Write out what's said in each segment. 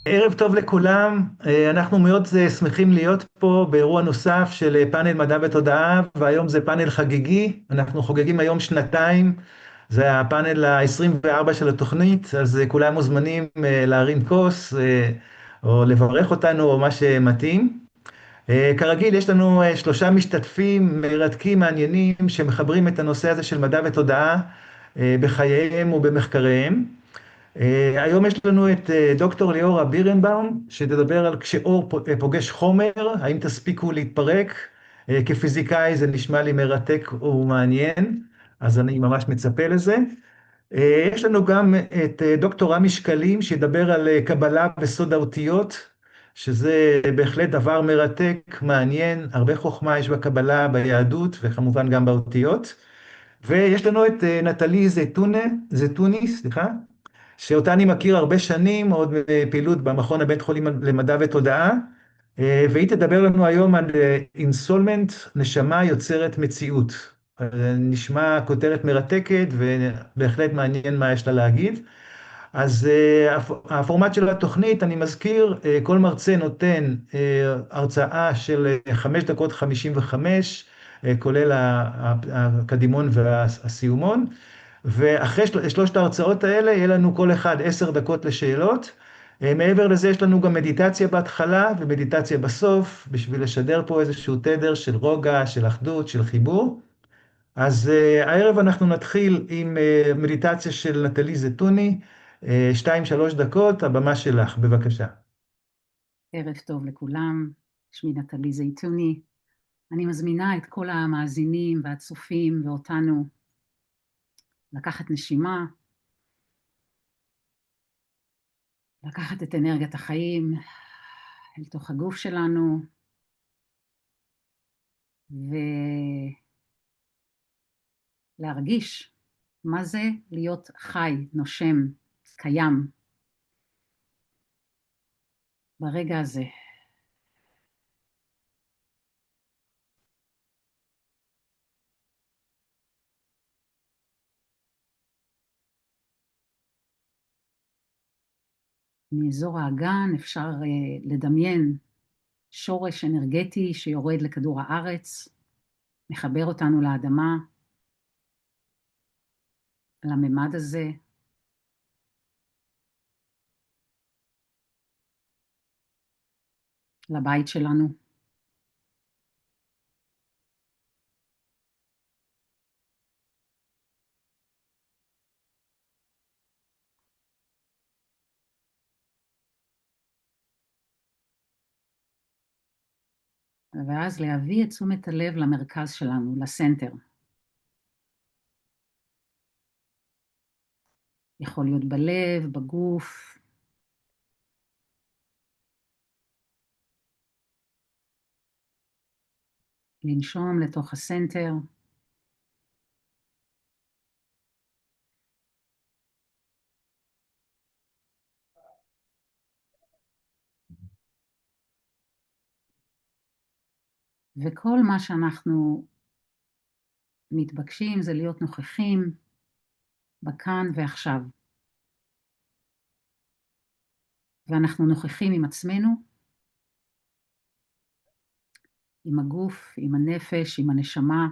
ערב טוב לכולם, אנחנו מאוד שמחים להיות פה באירוע נוסף של פאנל מדע ותודעה, והיום זה פאנל חגיגי, אנחנו חוגגים היום שנתיים, זה הפאנל ה-24 של התוכנית, אז כולם מוזמנים להרים כוס או לברך אותנו או מה שמתאים. כרגיל יש לנו שלושה משתתפים מרתקים מעניינים שמחברים את הנושא הזה של מדע ותודעה בחייהם ובמחקריהם. היום יש לנו את דוקטור ליאורה בירנבאום, שתדבר על כשאור פוגש חומר, האם תספיקו להתפרק? כפיזיקאי זה נשמע לי מרתק ומעניין, אז אני ממש מצפה לזה. יש לנו גם את דוקטור רמי שקלים, שידבר על קבלה בסוד האותיות, שזה בהחלט דבר מרתק, מעניין, הרבה חוכמה יש בקבלה, ביהדות וכמובן גם באותיות. ויש לנו את נטלי זיתוני, סליחה, שאותה אני מכיר הרבה שנים, עוד פעילות במכון הבית חולים למדע ותודעה, והיא תדבר לנו היום על אינסולמנט, נשמה יוצרת מציאות. נשמע כותרת מרתקת ובהחלט מעניין מה יש לה להגיד. אז הפורמט של התוכנית, אני מזכיר, כל מרצה נותן הרצאה של 5 דקות 55, כולל הקדימון והסיומון. ואחרי שלושת ההרצאות האלה, יהיה לנו כל אחד 10 דקות לשאלות. מעבר לזה, יש לנו גם מדיטציה בהתחלה ומדיטציה בסוף, בשביל לשדר פה איזשהו תדר של רוגע, של אחדות, של חיבור. אז הערב אנחנו נתחיל עם מדיטציה של נטלי זיתוני, 2-3 דקות, הבמה שלך, בבקשה. ערב טוב לכולם, שמי נטלי זייתוני. אני מזמינה את כל המאזינים והצופים ואותנו לקחת נשימה, לקחת את אנרגיית החיים אל תוך הגוף שלנו, ולהרגיש מה זה להיות חי, נושם, קיים ברגע הזה. מאזור האגן אפשר לדמיין שורש אנרגטי שיורד לכדור הארץ, מחבר אותנו לאדמה, לממד הזה, לבית שלנו. ואז להביא את תשומת הלב למרכז שלנו, לסנטר. יכול להיות בלב, בגוף. לנשום לתוך הסנטר. וכל מה שאנחנו מתבקשים זה להיות נוכחים בכאן ועכשיו. ואנחנו נוכחים עם עצמנו, עם הגוף, עם הנפש, עם הנשמה.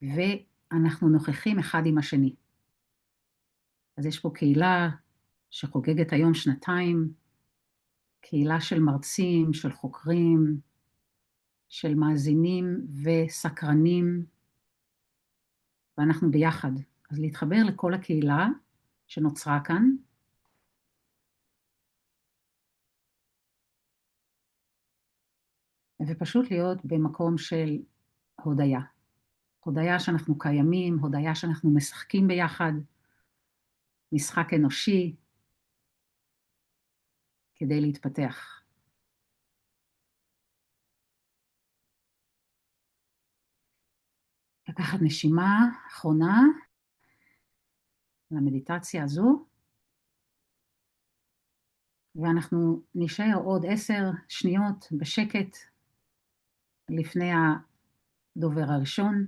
ואנחנו נוכחים אחד עם השני. אז יש פה קהילה שחוגגת היום שנתיים, קהילה של מרצים, של חוקרים, של מאזינים וסקרנים, ואנחנו ביחד. אז להתחבר לכל הקהילה שנוצרה כאן, ופשוט להיות במקום של הודיה. הודיה שאנחנו קיימים, הודיה שאנחנו משחקים ביחד, משחק אנושי, כדי להתפתח. לקחת נשימה אחרונה למדיטציה הזו, ואנחנו נשאר עוד 10 שניות בשקט לפני הדובר הראשון.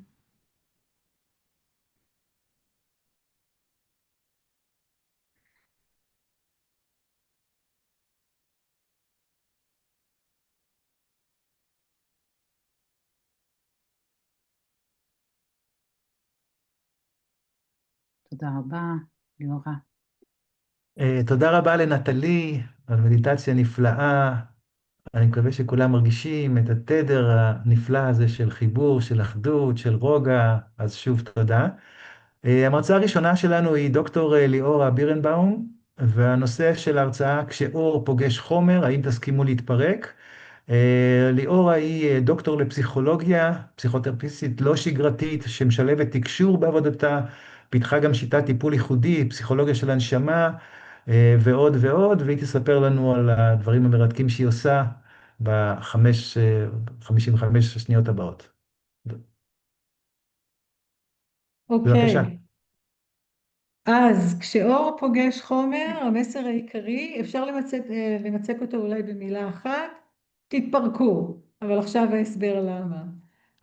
תודה רבה, ליאורה. תודה רבה לנטלי על מדיטציה נפלאה. אני מקווה שכולם מרגישים את התדר הנפלא הזה של חיבור, של אחדות, של רוגע, אז שוב תודה. המרצה הראשונה שלנו היא דוקטור ליאורה בירנבאום, והנושא של ההרצאה כשאור פוגש חומר, האם תסכימו להתפרק? ליאורה היא דוקטור לפסיכולוגיה, פסיכותרפיסטית לא שגרתית, שמשלבת תקשור בעבודתה, פיתחה גם שיטת טיפול ייחודי, פסיכולוגיה של הנשמה, ועוד ועוד, והיא תספר לנו על הדברים המרתקים שהיא עושה ב-55 השניות הבאות. בבקשה. אוקיי, אז כשאור פוגש חומר, המסר העיקרי, אפשר למצק אותו אולי במילה אחת, תתפרקו, אבל עכשיו ההסבר למה.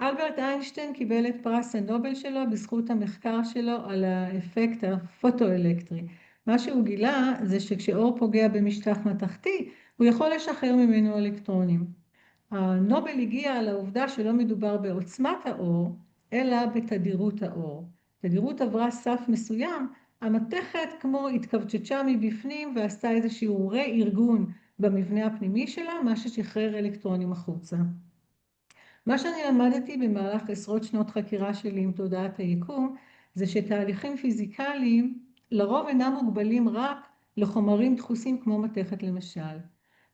אלברט איינשטיין קיבל את פרס הנובל שלו בזכות המחקר שלו על האפקט הפוטואלקטרי. מה שהוא גילה זה שכשאור פוגע במשטח מתכתי, הוא יכול לשחרר ממנו אלקטרונים. הנובל הגיע לעובדה שלא מדובר בעוצמת האור, אלא בתדירות האור. תדירות עברה סף מסוים, המתכת כמו התכווצ'צ'ה מבפנים ועשתה איזשהו רה-ארגון במבנה הפנימי שלה, מה ששחרר אלקטרונים החוצה. מה שאני למדתי במהלך עשרות שנות חקירה שלי עם תודעת היקום, זה שתהליכים פיזיקליים לרוב אינם מוגבלים רק לחומרים דחוסים כמו מתכת למשל.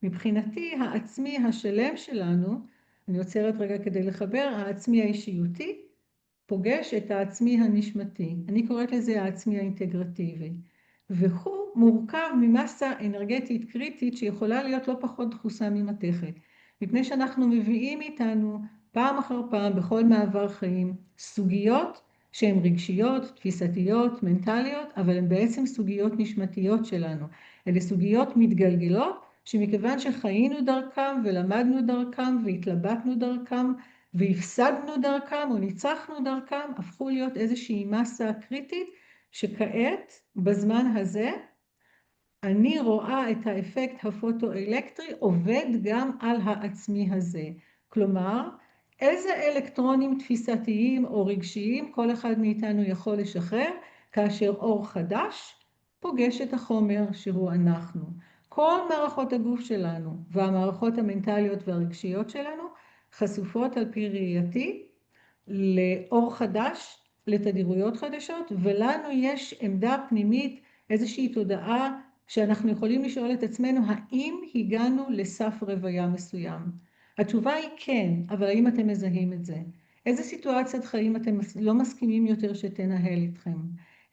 מבחינתי העצמי השלם שלנו, אני עוצרת רגע כדי לחבר, העצמי האישיותי, פוגש את העצמי הנשמתי. אני קוראת לזה העצמי האינטגרטיבי. והוא מורכב ממסה אנרגטית קריטית שיכולה להיות לא פחות דחוסה ממתכת. מפני שאנחנו מביאים איתנו פעם אחר פעם בכל מעבר חיים סוגיות שהן רגשיות, תפיסתיות, מנטליות, אבל הן בעצם סוגיות נשמתיות שלנו. אלה סוגיות מתגלגלות שמכיוון שחיינו דרכם ולמדנו דרכם והתלבטנו דרכם והפסדנו דרכם או ניצחנו דרכם, הפכו להיות איזושהי מסה קריטית שכעת, בזמן הזה, אני רואה את האפקט הפוטואלקטרי עובד גם על העצמי הזה. כלומר, איזה אלקטרונים תפיסתיים או רגשיים כל אחד מאיתנו יכול לשחרר כאשר אור חדש פוגש את החומר שהוא אנחנו. כל מערכות הגוף שלנו והמערכות המנטליות והרגשיות שלנו חשופות על פי ראייתי לאור חדש, לתדירויות חדשות, ולנו יש עמדה פנימית, איזושהי תודעה שאנחנו יכולים לשאול את עצמנו, האם הגענו לסף רוויה מסוים? התשובה היא כן, אבל האם אתם מזהים את זה? איזה סיטואציית חיים אתם לא מסכימים יותר שתנהל איתכם?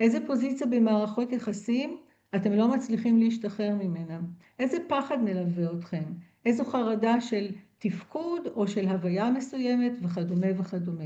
איזה פוזיציה במערכות יחסים אתם לא מצליחים להשתחרר ממנה? איזה פחד מלווה אתכם? איזו חרדה של תפקוד או של הוויה מסוימת וכדומה וכדומה.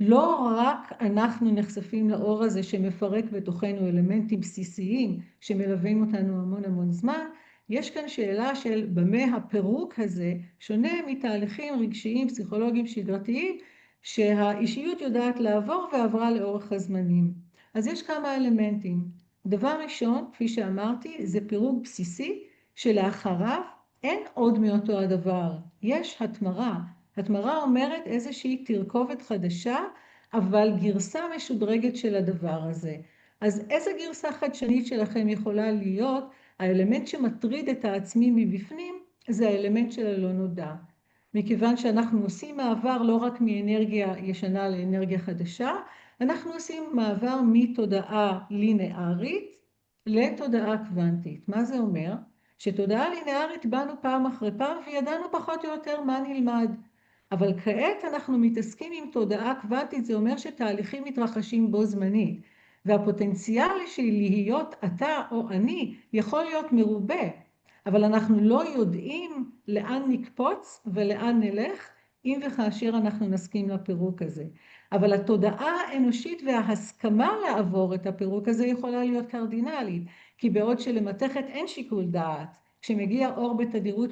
לא רק אנחנו נחשפים לאור הזה שמפרק בתוכנו אלמנטים בסיסיים שמלווים אותנו המון המון זמן, יש כאן שאלה של במה הפירוק הזה שונה מתהליכים רגשיים, פסיכולוגיים, שגרתיים, שהאישיות יודעת לעבור ועברה לאורך הזמנים. אז יש כמה אלמנטים. דבר ראשון, כפי שאמרתי, זה פירוק בסיסי שלאחריו אין עוד מאותו הדבר, יש התמרה. התמרה אומרת איזושהי תרכובת חדשה, אבל גרסה משודרגת של הדבר הזה. אז איזה גרסה חדשנית שלכם יכולה להיות? האלמנט שמטריד את העצמי מבפנים זה האלמנט של הלא נודע. מכיוון שאנחנו עושים מעבר לא רק מאנרגיה ישנה לאנרגיה חדשה, אנחנו עושים מעבר מתודעה לינארית לתודעה קוונטית. מה זה אומר? שתודעה לינארית באנו פעם אחרי פעם וידענו פחות או יותר מה נלמד. אבל כעת אנחנו מתעסקים עם תודעה קוונטית, זה אומר שתהליכים מתרחשים בו זמנית. והפוטנציאל של להיות אתה או אני יכול להיות מרובה, אבל אנחנו לא יודעים לאן נקפוץ ולאן נלך, אם וכאשר אנחנו נסכים לפירוק הזה. אבל התודעה האנושית וההסכמה לעבור את הפירוק הזה יכולה להיות קרדינלית, כי בעוד שלמתכת אין שיקול דעת, כשמגיע אור בתדירות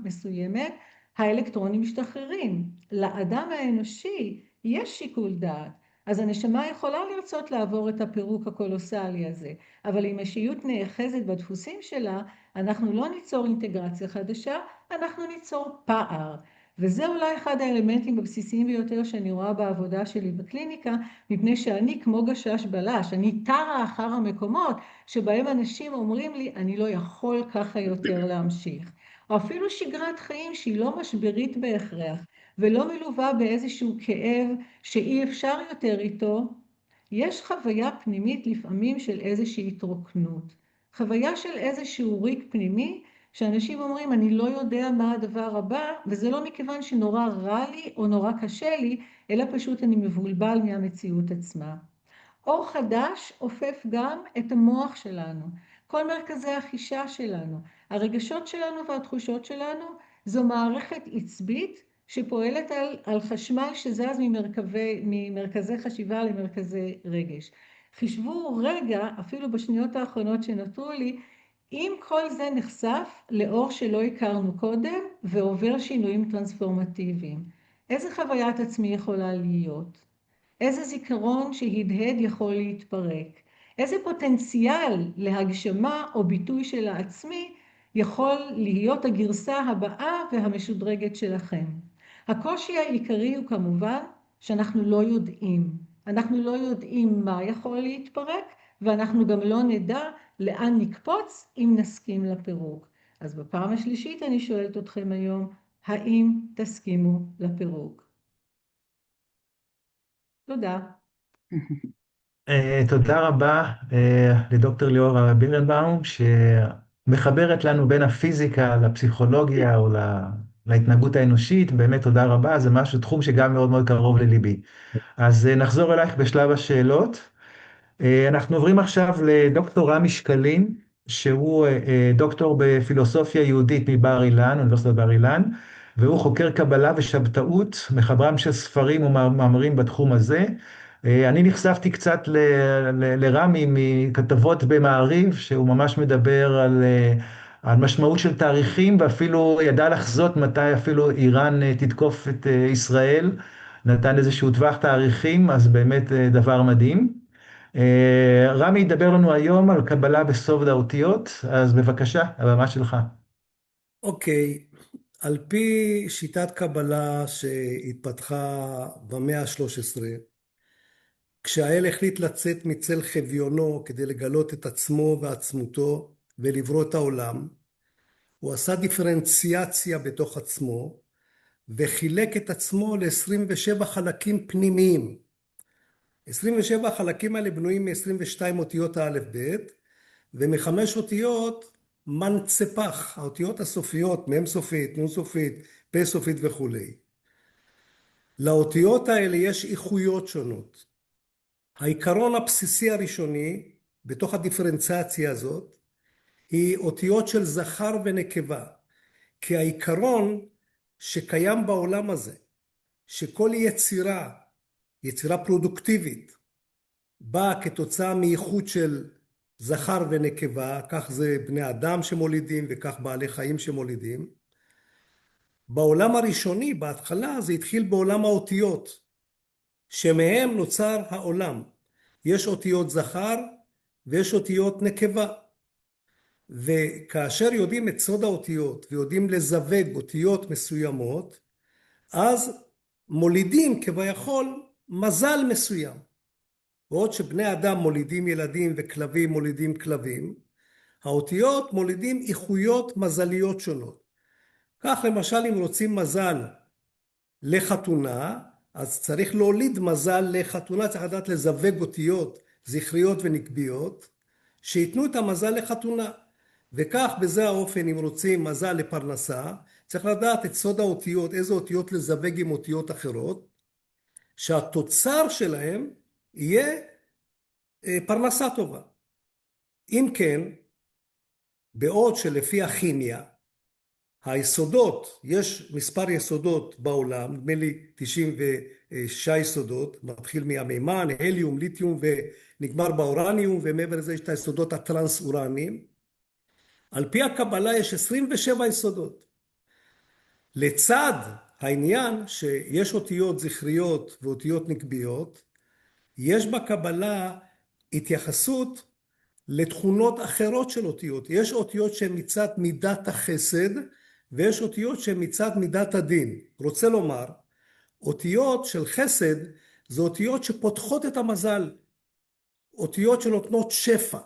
מסוימת, האלקטרונים משתחררים. לאדם האנושי יש שיקול דעת, אז הנשמה יכולה לרצות לעבור את הפירוק הקולוסלי הזה, אבל אם האישיות נאחזת בדפוסים שלה, אנחנו לא ניצור אינטגרציה חדשה, אנחנו ניצור פער. וזה אולי אחד האלמנטים הבסיסיים ביותר שאני רואה בעבודה שלי בקליניקה, מפני שאני כמו גשש בלש, אני טרה אחר המקומות שבהם אנשים אומרים לי, אני לא יכול ככה יותר להמשיך. או אפילו שגרת חיים שהיא לא משברית בהכרח, ולא מלווה באיזשהו כאב שאי אפשר יותר איתו, יש חוויה פנימית לפעמים של איזושהי התרוקנות. חוויה של איזשהו ריק פנימי, שאנשים אומרים, אני לא יודע מה הדבר הבא, וזה לא מכיוון שנורא רע לי או נורא קשה לי, אלא פשוט אני מבולבל מהמציאות עצמה. אור חדש אופף גם את המוח שלנו, כל מרכזי החישה שלנו, הרגשות שלנו והתחושות שלנו, זו מערכת עצבית שפועלת על חשמל שזז ממרכזי חשיבה למרכזי רגש. חישבו רגע, אפילו בשניות האחרונות שנותרו לי, אם כל זה נחשף לאור שלא הכרנו קודם ועובר שינויים טרנספורמטיביים, איזה חוויית עצמי יכולה להיות? איזה זיכרון שהדהד יכול להתפרק? איזה פוטנציאל להגשמה או ביטוי של העצמי יכול להיות הגרסה הבאה והמשודרגת שלכם? הקושי העיקרי הוא כמובן שאנחנו לא יודעים. אנחנו לא יודעים מה יכול להתפרק, ואנחנו גם לא נדע לאן נקפוץ אם נסכים לפירוק. אז בפעם השלישית אני שואלת אתכם היום, האם תסכימו לפירוק? תודה. תודה רבה לדוקטור ליאורה בירנבאום, שמחברת לנו בין הפיזיקה לפסיכולוגיה או להתנהגות האנושית. באמת תודה רבה, זה משהו, תחום שגם מאוד מאוד קרוב לליבי. אז נחזור אלייך בשלב השאלות. אנחנו עוברים עכשיו לדוקטור רמי שקלים, שהוא דוקטור בפילוסופיה יהודית מבר אילן, אוניברסיטת בר אילן, והוא חוקר קבלה ושבתאות, מחברם של ספרים ומאמרים בתחום הזה. אני נחשפתי קצת לרמי מכתבות במעריב, שהוא ממש מדבר על משמעות של תאריכים, ואפילו ידע לחזות מתי אפילו איראן תתקוף את ישראל, נתן איזשהו טווח תאריכים, אז באמת דבר מדהים. רמי ידבר לנו היום על קבלה בסוף האותיות, אז בבקשה, הבמה שלך. אוקיי, על פי שיטת קבלה שהתפתחה במאה ה-13, כשהאל החליט לצאת מצל חביונו כדי לגלות את עצמו ועצמותו ולברוא את העולם, הוא עשה דיפרנציאציה בתוך עצמו וחילק את עצמו ל-27 חלקים פנימיים. 27 החלקים האלה בנויים מ-22 אותיות האלף בית ומ5 אותיות מנצפח, האותיות הסופיות, מ' סופית, נ' סופית, פ' סופית וכו'. לאותיות האלה יש איכויות שונות. העיקרון הבסיסי הראשוני בתוך הדיפרנציאציה הזאת היא אותיות של זכר ונקבה, כי העיקרון שקיים בעולם הזה, שכל יצירה פרודוקטיבית, באה כתוצאה מאיחוד של זכר ונקבה, כך זה בני אדם שמולידים וכך בעלי חיים שמולידים. בעולם הראשוני, בהתחלה, זה התחיל בעולם האותיות, שמהם נוצר העולם. יש אותיות זכר ויש אותיות נקבה. וכאשר יודעים את סוד האותיות ויודעים לזווג אותיות מסוימות, אז מולידים כביכול מזל מסוים. ועוד שבני אדם מולידים ילדים וכלבים מולידים כלבים, האותיות מולידים איכויות מזליות שונות. כך למשל אם רוצים מזל לחתונה, אז צריך להוליד מזל לחתונה, צריך לדעת לזווג אותיות זכריות ונקביות, שיתנו את המזל לחתונה. וכך בזה האופן אם רוצים מזל לפרנסה, צריך לדעת את סוד האותיות, איזה אותיות לזווג עם אותיות אחרות, שהתוצר שלהם יהיה פרנסה טובה. אם כן, בעוד שלפי הכימיה, היסודות, יש מספר יסודות בעולם, נדמה לי 96 יסודות, מתחיל מהמימן, הליום, ליתיום ונגמר באורניום, ומעבר לזה יש את היסודות הטרנס-אורניים. על פי הקבלה יש 27 יסודות. לצד העניין שיש אותיות זכריות ואותיות נקביות, יש בקבלה התייחסות לתכונות אחרות של אותיות. יש אותיות שהן מצד מידת החסד, ויש אותיות שהן מצד מידת הדין. רוצה לומר, אותיות של חסד זה אותיות שפותחות את המזל, אותיות שנותנות שפע,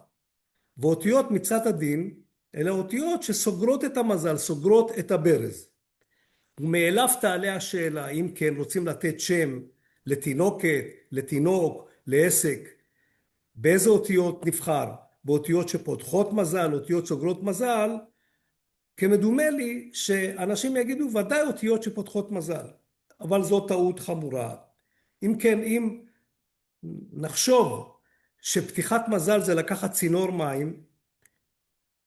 ואותיות מצד הדין אלה אותיות שסוגרות את המזל, סוגרות את הברז. ומאליו תעלה השאלה, אם כן רוצים לתת שם לתינוקת, לתינוק, לעסק, באיזה אותיות נבחר? באותיות שפותחות מזל, אותיות סוגרות מזל? כמדומה לי שאנשים יגידו ודאי אותיות שפותחות מזל, אבל זו טעות חמורה. אם כן, אם נחשוב שפתיחת מזל זה לקחת צינור מים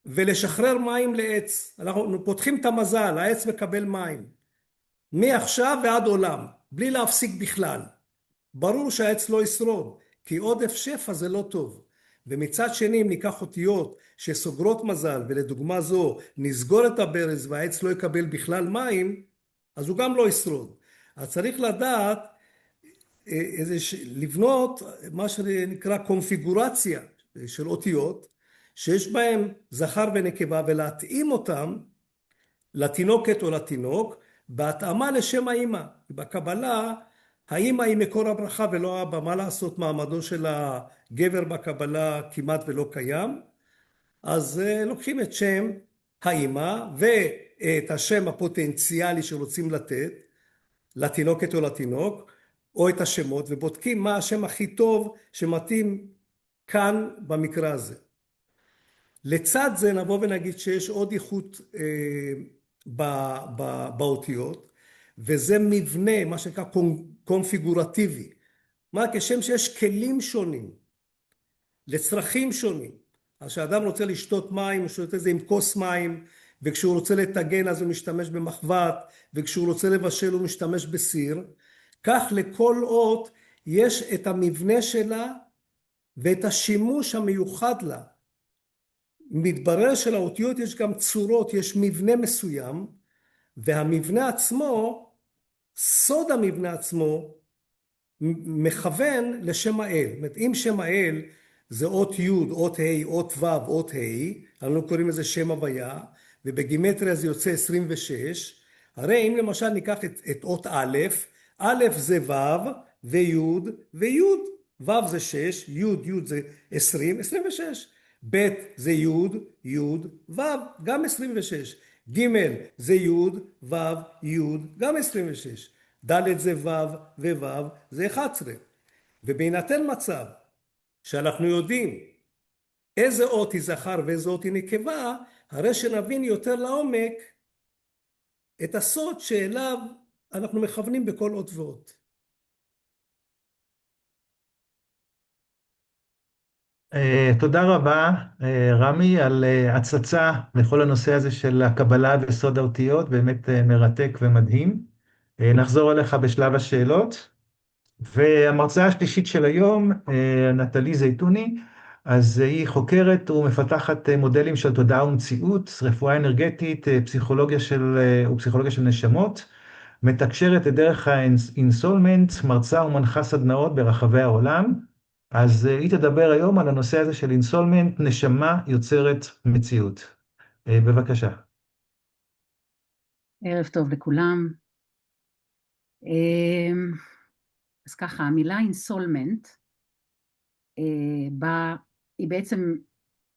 ולשחרר מים לעץ, אנחנו פותחים את המזל, העץ מקבל מים מעכשיו ועד עולם, בלי להפסיק בכלל. ברור שהעץ לא ישרוד, כי עודף שפע זה לא טוב. ומצד שני, אם ניקח אותיות שסוגרות מזל, ולדוגמה זו נסגור את הברז והעץ לא יקבל בכלל מים, אז הוא גם לא ישרוד. אז צריך לדעת לבנות מה שנקרא קונפיגורציה של אותיות, שיש בהם זכר ונקבה, ולהתאים אותם לתינוקת או לתינוק, בהתאמה לשם האמא. בקבלה, האמא היא מקור הברכה ולא האבא. מה לעשות, מעמדו של הגבר בקבלה כמעט ולא קיים. אז לוקחים את שם האמא ואת השם הפוטנציאלי שרוצים לתת לתינוקת או לתינוק, או את השמות, ובודקים מה השם הכי טוב שמתאים כאן במקרה הזה. לצד זה נבוא ונגיד שיש עוד איכות באותיות, וזה מבנה, מה שנקרא קונפיגורטיבי. מה? כשם שיש כלים שונים, לצרכים שונים. אז כשאדם רוצה לשתות מים, הוא שותה את זה עם כוס מים, וכשהוא רוצה לטגן אז הוא משתמש במחבת, וכשהוא רוצה לבשל הוא משתמש בסיר. כך לכל אות יש את המבנה שלה ואת השימוש המיוחד לה. מתברר שלאותיות יש גם צורות, יש מבנה מסוים, והמבנה עצמו, סוד המבנה עצמו, מכוון לשם האל. זאת אומרת, אם שם האל זה אות י', אות ה', אות ו', אות ה', אנחנו קוראים לזה שם הוויה, ובגימטריה זה יוצא 26, הרי אם למשל ניקח את אות א', א' זה ו', וי', וי', ו' זה 6, י', י' זה 20, 26. ב' זה י', י', ו', גם 26. ג' זה י', ו', י', גם 26. ד' זה ו', וו' זה 11. ובהינתן מצב שאנחנו יודעים איזה אות היא זכר ואיזה אות היא נקבה, הרי שנבין יותר לעומק את הסוד שאליו אנחנו מכוונים בכל אות ואות. תודה רבה, רמי, על הצצה לכל הנושא הזה של הקבלה וסוד האותיות, באמת מרתק ומדהים. נחזור אליך בשלב השאלות. והמרצאה השלישית של היום, נטלי זייתוני, אז היא חוקרת ומפתחת מודלים של תודעה ומציאות, רפואה אנרגטית, פסיכולוגיה של נשמות, מתקשרת את דרך האינסולמנט, מרצה ומנחה סדנאות ברחבי העולם. אז היא תדבר היום על הנושא הזה של אינסולמנט, נשמה יוצרת מציאות. בבקשה. ערב טוב לכולם. אז ככה, המילה אינסולמנט, היא בעצם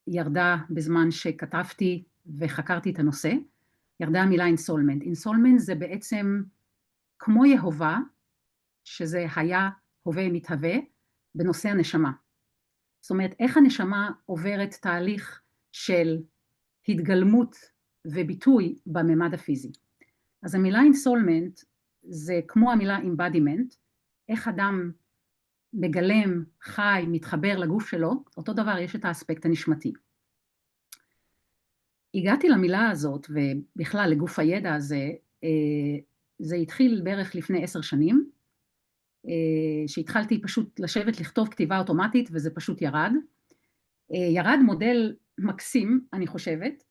ירדה בזמן שכתבתי וחקרתי את הנושא, ירדה המילה אינסולמנט. אינסולמנט זה בעצם כמו יהובה, שזה היה, הווה, מתהווה, בנושא הנשמה. זאת אומרת, איך הנשמה עוברת תהליך של התגלמות וביטוי בממד הפיזי. אז המילה אינסולמנט זה כמו המילה embodiment, איך אדם מגלם, חי, מתחבר לגוף שלו, אותו דבר יש את האספקט הנשמתי. הגעתי למילה הזאת, ובכלל לגוף הידע הזה, זה התחיל בערך לפני 10 שנים, שהתחלתי פשוט לשבת לכתוב כתיבה אוטומטית, וזה פשוט ירד. ירד מודל מקסים, אני חושבת,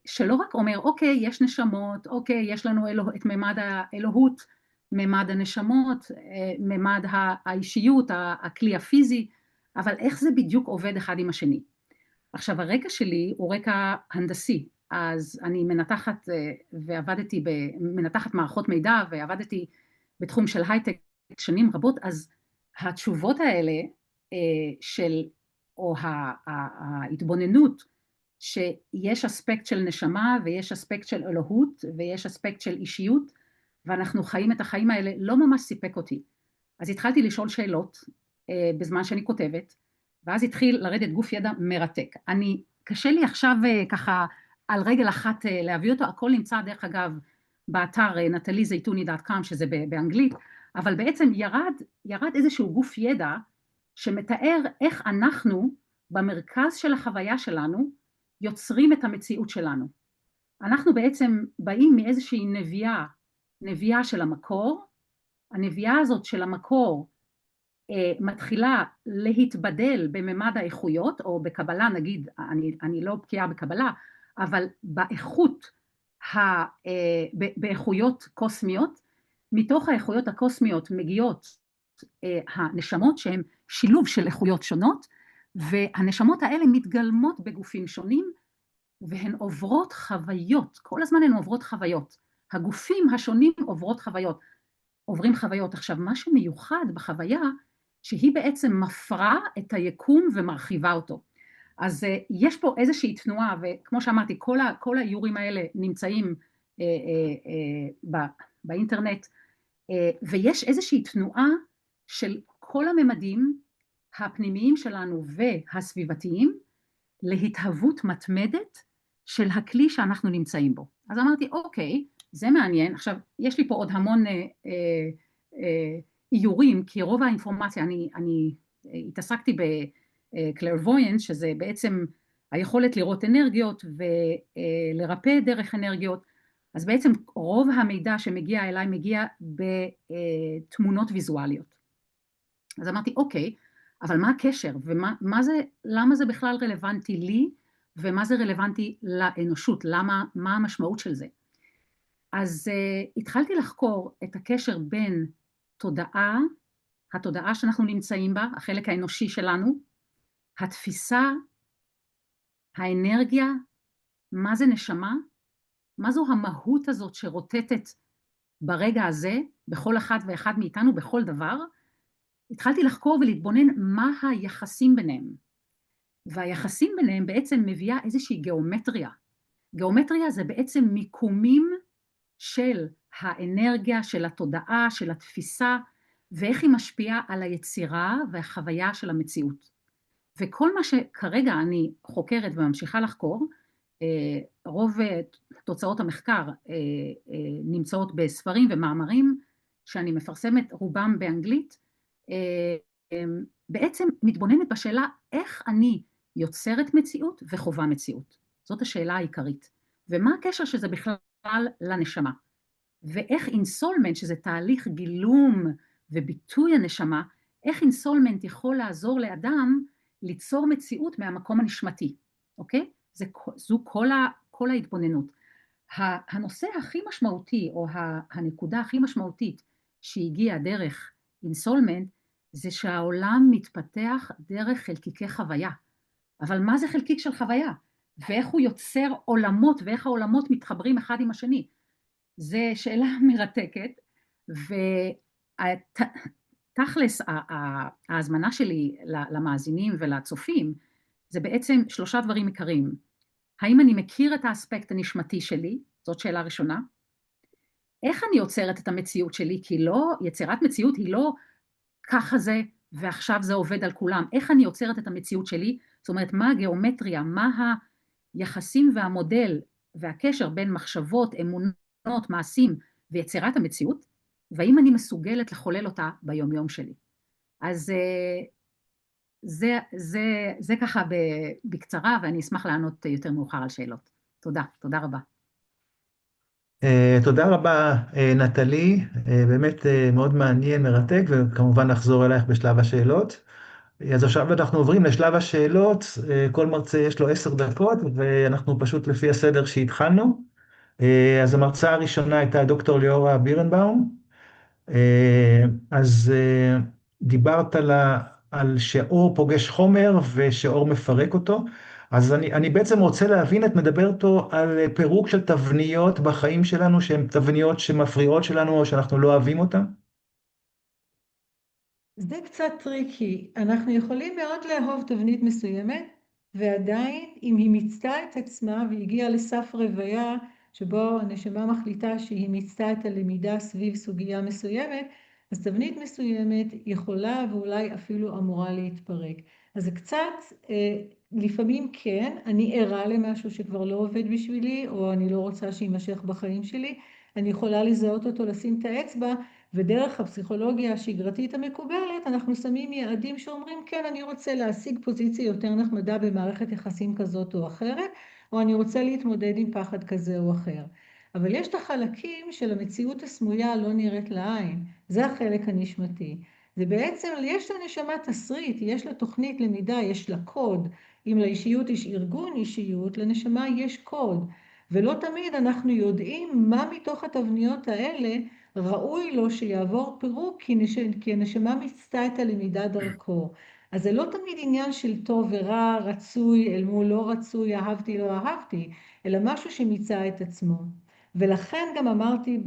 שלא רק אומר, אוקיי, יש נשמות, אוקיי, יש לנו את ממד האלוהות, ממד הנשמות, ממד האישיות, הכלי הפיזי, אבל איך זה בדיוק עובד אחד עם השני? עכשיו, הרקע שלי הוא רקע הנדסי. אז אני מנתחת ועבדתי מנתחת מערכות מידע ועבדתי בתחום של הייטק שנים רבות, אז התשובות האלה של, או ההתבוננות שיש אספקט של נשמה ויש אספקט של אלוהות ויש אספקט של אישיות ואנחנו חיים את החיים האלה, לא ממש סיפק אותי. אז התחלתי לשאול שאלות בזמן שאני כותבת, ואז התחיל לרדת גוף ידע מרתק. קשה לי עכשיו ככה על רגל אחת להביא אותו, הכל נמצא דרך אגב באתר natalizaytuni.com שזה באנגלית, אבל בעצם ירד איזשהו גוף ידע שמתאר איך אנחנו במרכז של החוויה שלנו יוצרים את המציאות שלנו. אנחנו בעצם באים מאיזושהי נביאה של המקור, הנביאה הזאת של המקור מתחילה להתבדל בממד האיכויות, או בקבלה נגיד, אני לא בקיאה בקבלה, אבל באיכויות קוסמיות, מתוך האיכויות הקוסמיות מגיעות הנשמות שהן שילוב של איכויות שונות, והנשמות האלה מתגלמות בגופים שונים, והן עוברות חוויות, כל הזמן הן עוברות חוויות, הגופים השונים עוברים חוויות. עכשיו משהו מיוחד בחוויה, שהיא בעצם מפרה את היקום ומרחיבה אותו. אז יש פה איזושהי תנועה, וכמו שאמרתי, כל האיורים האלה נמצאים באינטרנט, ויש איזושהי תנועה של כל הממדים הפנימיים שלנו והסביבתיים, להתהוות מתמדת של הכלי שאנחנו נמצאים בו. אז אמרתי, אוקיי, זה מעניין. עכשיו, יש לי פה עוד המון איורים, כי רוב האינפורמציה, אני התעסקתי בקלרוויינס, שזה בעצם היכולת לראות אנרגיות ולרפא דרך אנרגיות, אז בעצם רוב המידע שמגיע אליי מגיע בתמונות ויזואליות. אז אמרתי, אוקיי, אבל מה הקשר? למה זה בכלל רלוונטי לי, ומה זה רלוונטי לאנושות? מה המשמעות של זה? אז התחלתי לחקור את הקשר בין התודעה שאנחנו נמצאים בה, החלק האנושי שלנו, התפיסה, האנרגיה, מה זה נשמה, מה זו המהות הזאת שרוטטת ברגע הזה, בכל אחד ואחד מאיתנו, בכל דבר. התחלתי לחקור ולהתבונן מה היחסים ביניהם. והיחסים ביניהם בעצם מביאה איזושהי גיאומטריה. גיאומטריה זה בעצם מיקומים של האנרגיה, של התודעה, של התפיסה, ואיך היא משפיעה על היצירה והחוויה של המציאות. וכל מה שכרגע אני חוקרת וממשיכה לחקור, רוב תוצאות המחקר נמצאות בספרים ומאמרים שאני מפרסמת, רובם באנגלית, בעצם מתבוננת בשאלה איך אני יוצרת מציאות וחובה מציאות. זאת השאלה העיקרית. ומה הקשר שזה בכלל לנשמה? ואיך אינסולמנט, שזה תהליך גילום וביטוי הנשמה, איך אינסולמנט יכול לעזור לאדם ליצור מציאות מהמקום הנשמתי, אוקיי? זו כל ההתבוננות. הנושא הכי משמעותי, או הנקודה הכי משמעותית שהגיעה דרך אינסולמנט, זה שהעולם מתפתח דרך חלקיקי חוויה. אבל מה זה חלקיק של חוויה? ואיך הוא יוצר עולמות, ואיך העולמות מתחברים אחד עם השני? זו שאלה מרתקת, ותכלס ההזמנה שלי למאזינים ולצופים, זה בעצם 3 דברים עיקריים. האם אני מכיר את האספקט הנשמתי שלי? זאת שאלה ראשונה. איך אני יוצרת את המציאות שלי? כי יצירת מציאות היא לא ככה זה, ועכשיו זה עובד על כולם. איך אני יוצרת את המציאות שלי? זאת אומרת, מה הגיאומטריה, מה היחסים והמודל והקשר בין מחשבות, אמונות, מעשים ויצירת המציאות, והאם אני מסוגלת לחולל אותה ביום-יום שלי. אז זה ככה בקצרה, ואני אשמח לענות יותר מאוחר על שאלות. תודה רבה. תודה רבה, נטלי, באמת מאוד מעניין, מרתק, וכמובן נחזור אלייך בשלב השאלות. אז עכשיו אנחנו עוברים לשלב השאלות, כל מרצה יש לו 10 דקות, ואנחנו פשוט לפי הסדר שהתחלנו. אז המרצה הראשונה הייתה דוקטור ליאורה בירנבאום, אז דיברת על שאור פוגש חומר ושאור מפרק אותו, אז אני בעצם רוצה להבין, את מדברת פה על פירוק של תבניות בחיים שלנו, שהן תבניות שמפריעות שלנו או שאנחנו לא אוהבים אותן? זה קצת טריקי. אנחנו יכולים מאוד לאהוב תבנית מסוימת, ועדיין אם היא מיצתה את עצמה והגיעה לסף רוויה, שבו הנשמה מחליטה שהיא מיצתה את הלמידה סביב סוגיה מסוימת, אז תבנית מסוימת יכולה ואולי אפילו אמורה להתפרק. אז זה קצת, לפעמים כן, אני ערה למשהו שכבר לא עובד בשבילי, או אני לא רוצה שימשך בחיים שלי, אני יכולה לזהות אותו, לשים את האצבע, ודרך הפסיכולוגיה השגרתית המקובלת, אנחנו שמים יעדים שאומרים, כן, אני רוצה להשיג פוזיציה יותר נחמדה במערכת יחסים כזאת או אחרת, או אני רוצה להתמודד עם פחד כזה או אחר. אבל יש את החלקים של המציאות הסמויה לא נראית לעין, זה החלק הנשמתי. זה בעצם, יש לנשמה תסריט, יש לה תוכנית למידה, יש לה קוד. אם לאישיות יש ארגון אישיות, לנשמה יש קוד. ולא תמיד אנחנו יודעים מה מתוך התבניות האלה ראוי לו שיעבור פירוק, כי הנשמה מיצתה את הלמידה דרכו. אז זה לא תמיד עניין של טוב ורע, רצוי אל מול לא רצוי, אהבתי לא אהבתי, אלא משהו שמיצה את עצמו. ולכן גם אמרתי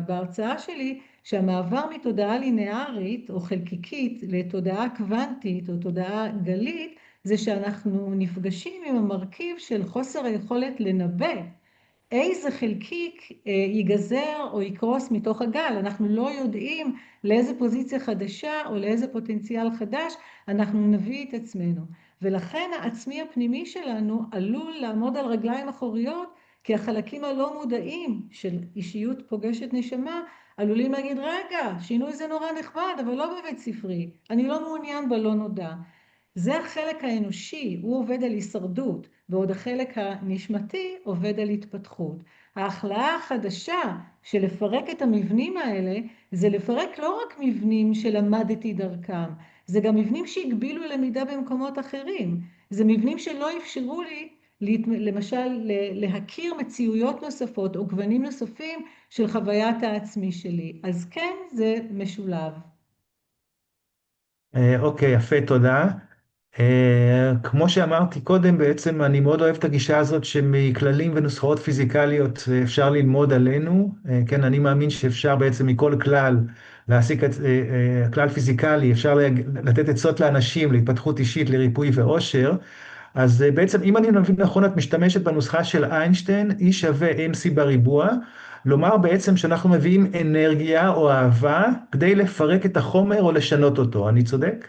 בהרצאה שלי, שהמעבר מתודעה לינארית או חלקיקית לתודעה קוונטית או תודעה גלית, זה שאנחנו נפגשים עם המרכיב של חוסר היכולת לנבא איזה חלקיק ייגזר או יקרוס מתוך הגל. אנחנו לא יודעים לאיזה פוזיציה חדשה או לאיזה פוטנציאל חדש אנחנו נביא את עצמנו. ולכן העצמי הפנימי שלנו עלול לעמוד על רגליים אחוריות, כי החלקים הלא מודעים של אישיות פוגשת נשמה עלולים להגיד, רגע, שינוי זה נורא נחמד, אבל לא בבית ספרי, אני לא מעוניין בלא נודע. זה החלק האנושי, הוא עובד על הישרדות, בעוד החלק הנשמתי עובד על התפתחות. ההחלאה החדשה של לפרק את המבנים האלה, זה לפרק לא רק מבנים שלמדתי דרכם, זה גם מבנים שהגבילו למידה במקומות אחרים. זה מבנים שלא אפשרו לי, למשל, להכיר מציאויות נוספות או גוונים נוספים של חוויית העצמי שלי. אז כן, זה משולב. אוקיי, יפה, תודה. כמו שאמרתי קודם, בעצם אני מאוד אוהב את הגישה הזאת שמכללים ונוסחאות פיזיקליות אפשר ללמוד עלינו. כן, אני מאמין שאפשר בעצם מכל כלל להסיק כלל פיזיקלי, אפשר לתת עצות לאנשים להתפתחות אישית, לריפוי ואושר. אז בעצם אם אני מבין נכון, את משתמשת בנוסחה של איינשטיין, E שווה MC בריבוע, לומר בעצם שאנחנו מביאים אנרגיה או אהבה כדי לפרק את החומר או לשנות אותו. אני צודק?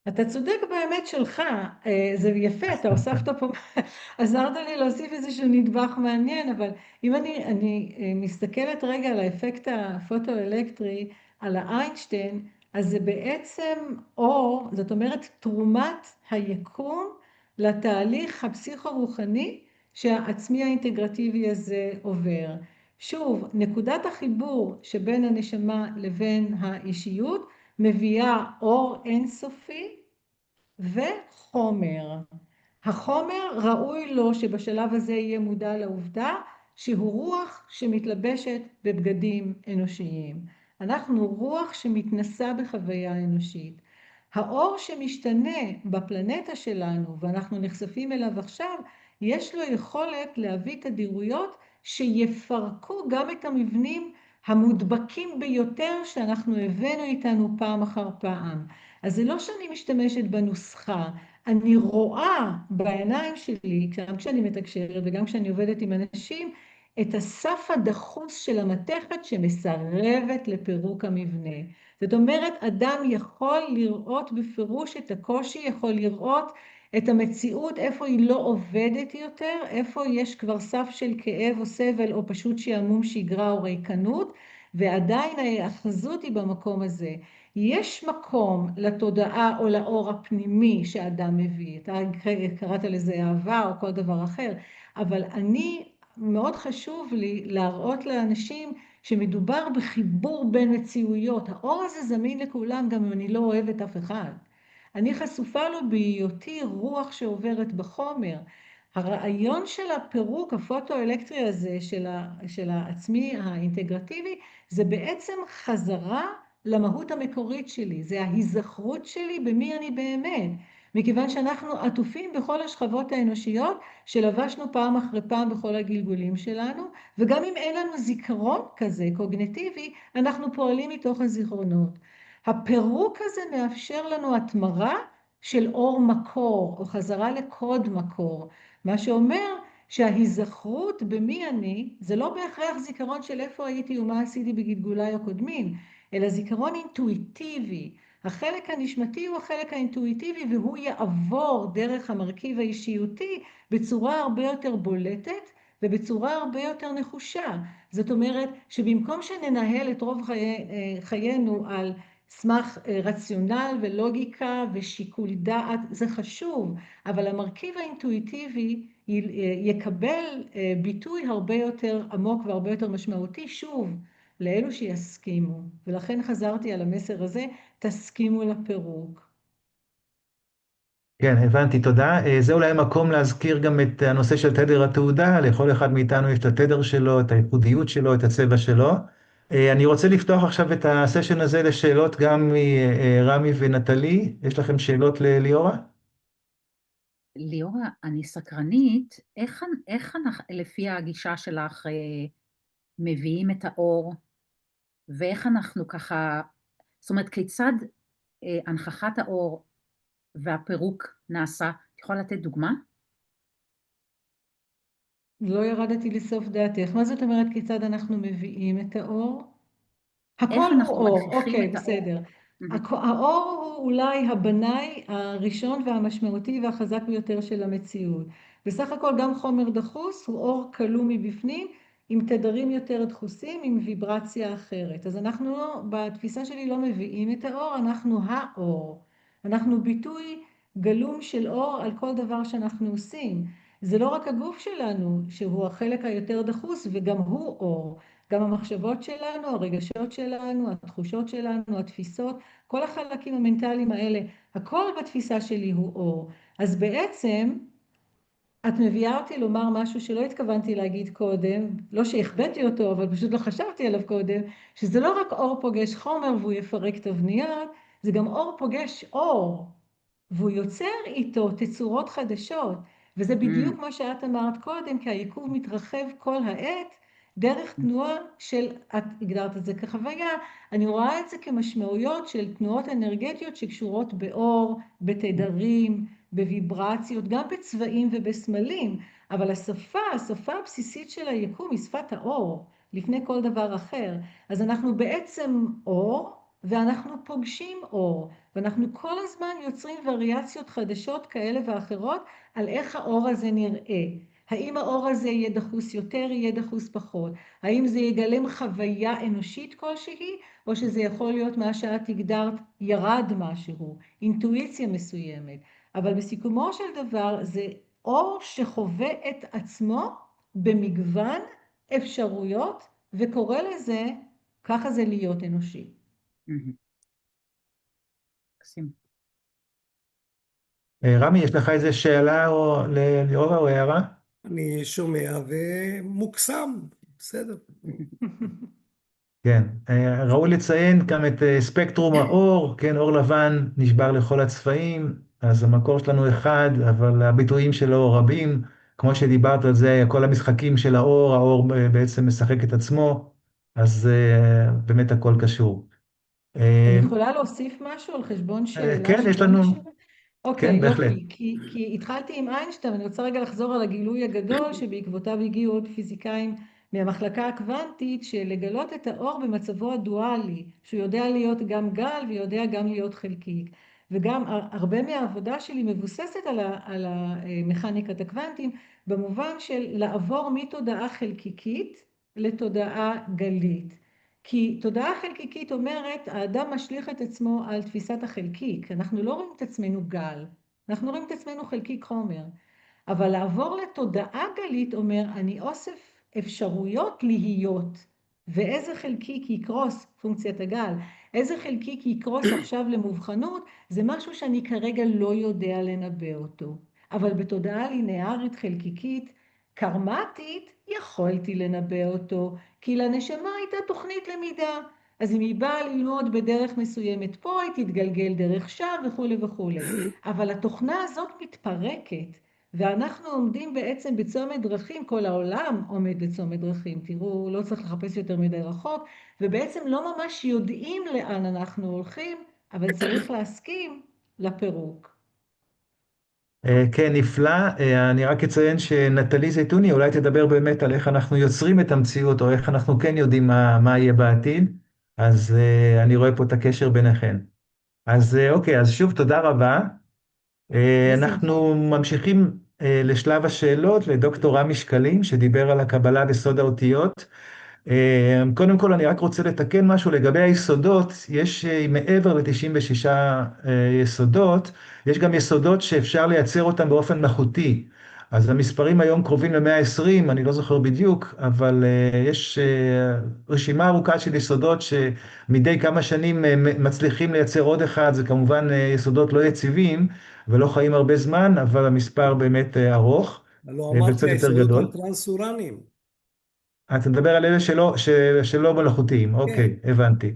אתה צודק באמת שלך, זה יפה, אתה הוספת פה, עזרת לי להוסיף איזשהו נדבך מעניין, אבל אם אני מסתכלת רגע על האפקט הפוטואלקטרי, על האיינשטיין, אז זה בעצם אור, זאת אומרת תרומת היקום לתהליך הפסיכו-רוחני שהעצמי האינטגרטיבי הזה עובר. שוב, נקודת החיבור שבין הנשמה לבין האישיות, מביאה אור אינסופי וחומר. החומר ראוי לו שבשלב הזה יהיה מודע לעובדה שהוא רוח שמתלבשת בבגדים אנושיים. אנחנו רוח שמתנסה בחוויה אנושית. האור שמשתנה בפלנטה שלנו ואנחנו נחשפים אליו עכשיו, יש לו יכולת להביא תדירויות שיפרקו גם את המבנים המודבקים ביותר שאנחנו הבאנו איתנו פעם אחר פעם. אז זה לא שאני משתמשת בנוסחה, אני רואה בעיניים שלי, גם כשאני מתקשרת וגם כשאני עובדת עם אנשים, את הסף הדחוס של המתכת שמסרבת לפירוק המבנה. זאת אומרת, אדם יכול לראות בפירוש את הקושי, יכול לראות את המציאות, איפה היא לא עובדת יותר, איפה יש כבר סף של כאב או סבל או פשוט שעמום שגרה או ריקנות, ועדיין ההאחזות היא במקום הזה. יש מקום לתודעה או לאור הפנימי שאדם מביא, אתה קראת לזה אהבה או כל דבר אחר, אבל מאוד חשוב לי להראות לאנשים שמדובר בחיבור בין מציאויות. האור הזה זמין לכולם גם אם אני לא אוהבת אף אחד. אני חשופה לו בהיותי רוח שעוברת בחומר. הרעיון של הפירוק הפוטואלקטרי הזה של העצמי האינטגרטיבי, זה בעצם חזרה למהות המקורית שלי, זה ההיזכרות שלי במי אני באמת. מכיוון שאנחנו עטופים בכל השכבות האנושיות שלבשנו פעם אחרי פעם בכל הגלגולים שלנו, וגם אם אין לנו זיכרון כזה קוגניטיבי, אנחנו פועלים מתוך הזיכרונות. הפירוק הזה מאפשר לנו התמרה של אור מקור, או חזרה לקוד מקור, מה שאומר שההיזכרות במי אני, זה לא בהכרח זיכרון של איפה הייתי ומה עשיתי בגלגוליי הקודמים, אלא זיכרון אינטואיטיבי. החלק הנשמתי הוא החלק האינטואיטיבי, והוא יעבור דרך המרכיב האישיותי בצורה הרבה יותר בולטת ובצורה הרבה יותר נחושה. זאת אומרת שבמקום שננהל את רוב חיינו על סמך רציונל ולוגיקה ושיקול דעת, זה חשוב, אבל המרכיב האינטואיטיבי יקבל ביטוי הרבה יותר עמוק והרבה יותר משמעותי, שוב, לאלו שיסכימו. ולכן חזרתי על המסר הזה, תסכימו לפירוק. כן, הבנתי, תודה. זה אולי מקום להזכיר גם את הנושא של תדר התעודה, לכל אחד מאיתנו יש את התדר שלו, את הייחודיות שלו, את הצבע שלו. אני רוצה לפתוח עכשיו את הסשן הזה לשאלות גם מרמי ונטלי. יש לכם שאלות לליאורה? ליאורה, אני סקרנית, איך לפי הגישה שלך מביאים את האור, ואיך אנחנו ככה, זאת אומרת, כיצד הנכחת האור והפירוק נעשה? את יכולה לתת דוגמה? לא ירדתי לסוף דעתך. מה זאת אומרת כיצד אנחנו מביאים את האור? הכל הוא אנחנו אור, מנכיחים אוקיי, את האור? בסדר. האור הוא אולי הבנאי הראשון והמשמעותי והחזק ביותר של המציאות. בסך הכל גם חומר דחוס הוא אור כלוא מבפנים, עם תדרים יותר דחוסים, עם ויברציה אחרת. אז אנחנו לא, בתפיסה שלי לא מביאים את האור, אנחנו האור. אנחנו ביטוי גלום של אור על כל דבר שאנחנו עושים. זה לא רק הגוף שלנו, שהוא החלק היותר דחוס, וגם הוא אור. גם המחשבות שלנו, הרגשות שלנו, התחושות שלנו, התפיסות, כל החלקים המנטליים האלה, הכל בתפיסה שלי הוא אור. אז בעצם את מביאה אותי לומר משהו שלא התכוונתי להגיד קודם, לא שהכבדתי אותו, אבל פשוט לא חשבתי עליו קודם, שזה לא רק אור פוגש חומר והוא יפרק תבניות, זה גם אור פוגש אור, והוא יוצר איתו תצורות חדשות. וזה בדיוק מה שאת אמרת קודם, כי היקום מתרחב כל העת, דרך תנועה של, את הגדרת את זה כחוויה, אני רואה את זה כמשמעויות של תנועות אנרגטיות שקשורות באור, בתדרים, בוויברציות, גם בצבעים ובסמלים, אבל השפה הבסיסית של היקום היא שפת האור, לפני כל דבר אחר. אז אנחנו בעצם אור, ואנחנו פוגשים אור, ואנחנו כל הזמן יוצרים וריאציות חדשות כאלה ואחרות על איך האור הזה נראה. האם האור הזה יהיה דחוס יותר, יהיה דחוס פחות? האם זה יגלם חוויה אנושית כלשהי, או שזה יכול להיות מה שאת הגדרת, ירד משהו, אינטואיציה מסוימת. אבל בסיכומו של דבר זה אור שחווה את עצמו במגוון אפשרויות, וקורא לזה, ככה זה להיות אנושי. מקסים. רמי, יש לך איזה שאלה או לליאורה או הערה? אני שומע ומוקסם, בסדר. כן, ראוי לציין גם את ספקטרום האור, כן, אור לבן נשבר לכל הצבעים, אז המקור שלנו אחד, אבל הביטויים שלו רבים, כמו שדיברת על זה, כל המשחקים של האור, האור בעצם משחק את עצמו, אז באמת הכל קשור. אני יכולה להוסיף משהו על חשבון שאלה כן, יש שלא לנו, נשארה? כן, אוקיי, בהחלט. יופי, כי התחלתי עם איינשטיין, אני רוצה רגע לחזור על הגילוי הגדול שבעקבותיו הגיעו עוד פיזיקאים מהמחלקה הקוונטית, שלגלות את האור במצבו הדואלי, שהוא יודע להיות גם גל ויודע גם להיות חלקיק. וגם הרבה מהעבודה שלי מבוססת על המכניקת הקוונטים, במובן של לעבור מתודעה חלקיקית לתודעה גלית. כי תודעה חלקיקית אומרת, האדם משליך את עצמו על תפיסת החלקיק. אנחנו לא רואים את עצמנו גל, אנחנו רואים את עצמנו חלקיק חומר. אבל לעבור לתודעה גלית אומר, אני אוסף אפשרויות להיות, ואיזה חלקיק יקרוס, פונקציית הגל, איזה חלקיק יקרוס עכשיו למובחנות, זה משהו שאני כרגע לא יודע לנבא אותו. אבל בתודעה לינארית חלקיקית, קרמטית, יכולתי לנבא אותו, כי לנשמה הייתה תוכנית למידה. אז אם היא באה ללמוד בדרך מסוימת פה, היא תתגלגל דרך שם וכולי וכולי. אבל התוכנה הזאת מתפרקת, ואנחנו עומדים בעצם בצומת דרכים, כל העולם עומד בצומת דרכים, תראו, לא צריך לחפש יותר מדי רחוק, ובעצם לא ממש יודעים לאן אנחנו הולכים, אבל צריך להסכים לפירוק. כן, נפלא. אני רק אציין שנטלי זייתוני אולי תדבר באמת על איך אנחנו יוצרים את המציאות, או איך אנחנו כן יודעים מה יהיה בעתיד. אז אני רואה פה את הקשר ביניכן. אז אוקיי, אז שוב תודה רבה. בשמחה. אנחנו ממשיכים לשלב השאלות לדוקטור רמי שקלים, שדיבר על הקבלה בסוד האותיות. קודם כל אני רק רוצה לתקן משהו לגבי היסודות, יש מעבר ל-96 יסודות, יש גם יסודות שאפשר לייצר אותם באופן מלאכותי. אז המספרים היום קרובים ל-120, אני לא זוכר בדיוק, אבל יש רשימה ארוכה של יסודות שמדי כמה שנים מצליחים לייצר עוד אחד, זה כמובן יסודות לא יציבים ולא חיים הרבה זמן, אבל המספר באמת ארוך לא אמרתי, וקצת יותר היסודות גדול. הם טרנס-אורניים. אתה מדבר על אלה שלא מלאכותיים, כן. אוקיי, הבנתי.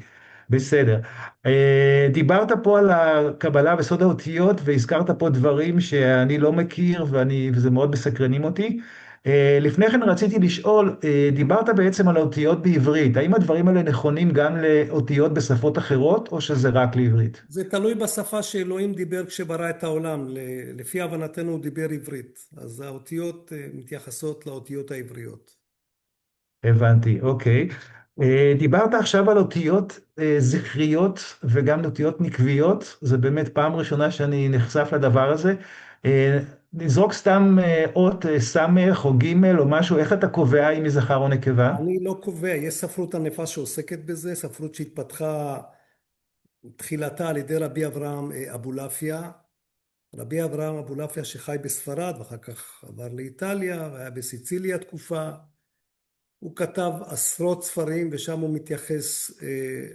בסדר. דיברת פה על הקבלה בסוד האותיות, והזכרת פה דברים שאני לא מכיר, וזה מאוד מסקרנים אותי. לפני כן רציתי לשאול, דיברת בעצם על האותיות בעברית, האם הדברים האלה נכונים גם לאותיות בשפות אחרות, או שזה רק לעברית? זה תלוי בשפה שאלוהים דיבר כשברא את העולם. לפי הבנתנו הוא דיבר עברית. אז האותיות מתייחסות לאותיות העבריות. הבנתי, אוקיי. דיברת עכשיו על אותיות זכריות וגם אותיות נקביות, זה באמת פעם ראשונה שאני נחשף לדבר הזה. נזרוק סתם אות סמך או ג' או משהו, איך אתה קובע אם היא זכר או נקבה? אני לא קובע, יש ספרות ענפה שעוסקת בזה, ספרות שהתפתחה תחילתה על ידי רבי אברהם אבולעפיה. רבי אברהם אבולעפיה שחי בספרד ואחר כך עבר לאיטליה והיה בסיציליה תקופה. הוא כתב עשרות ספרים ושם הוא מתייחס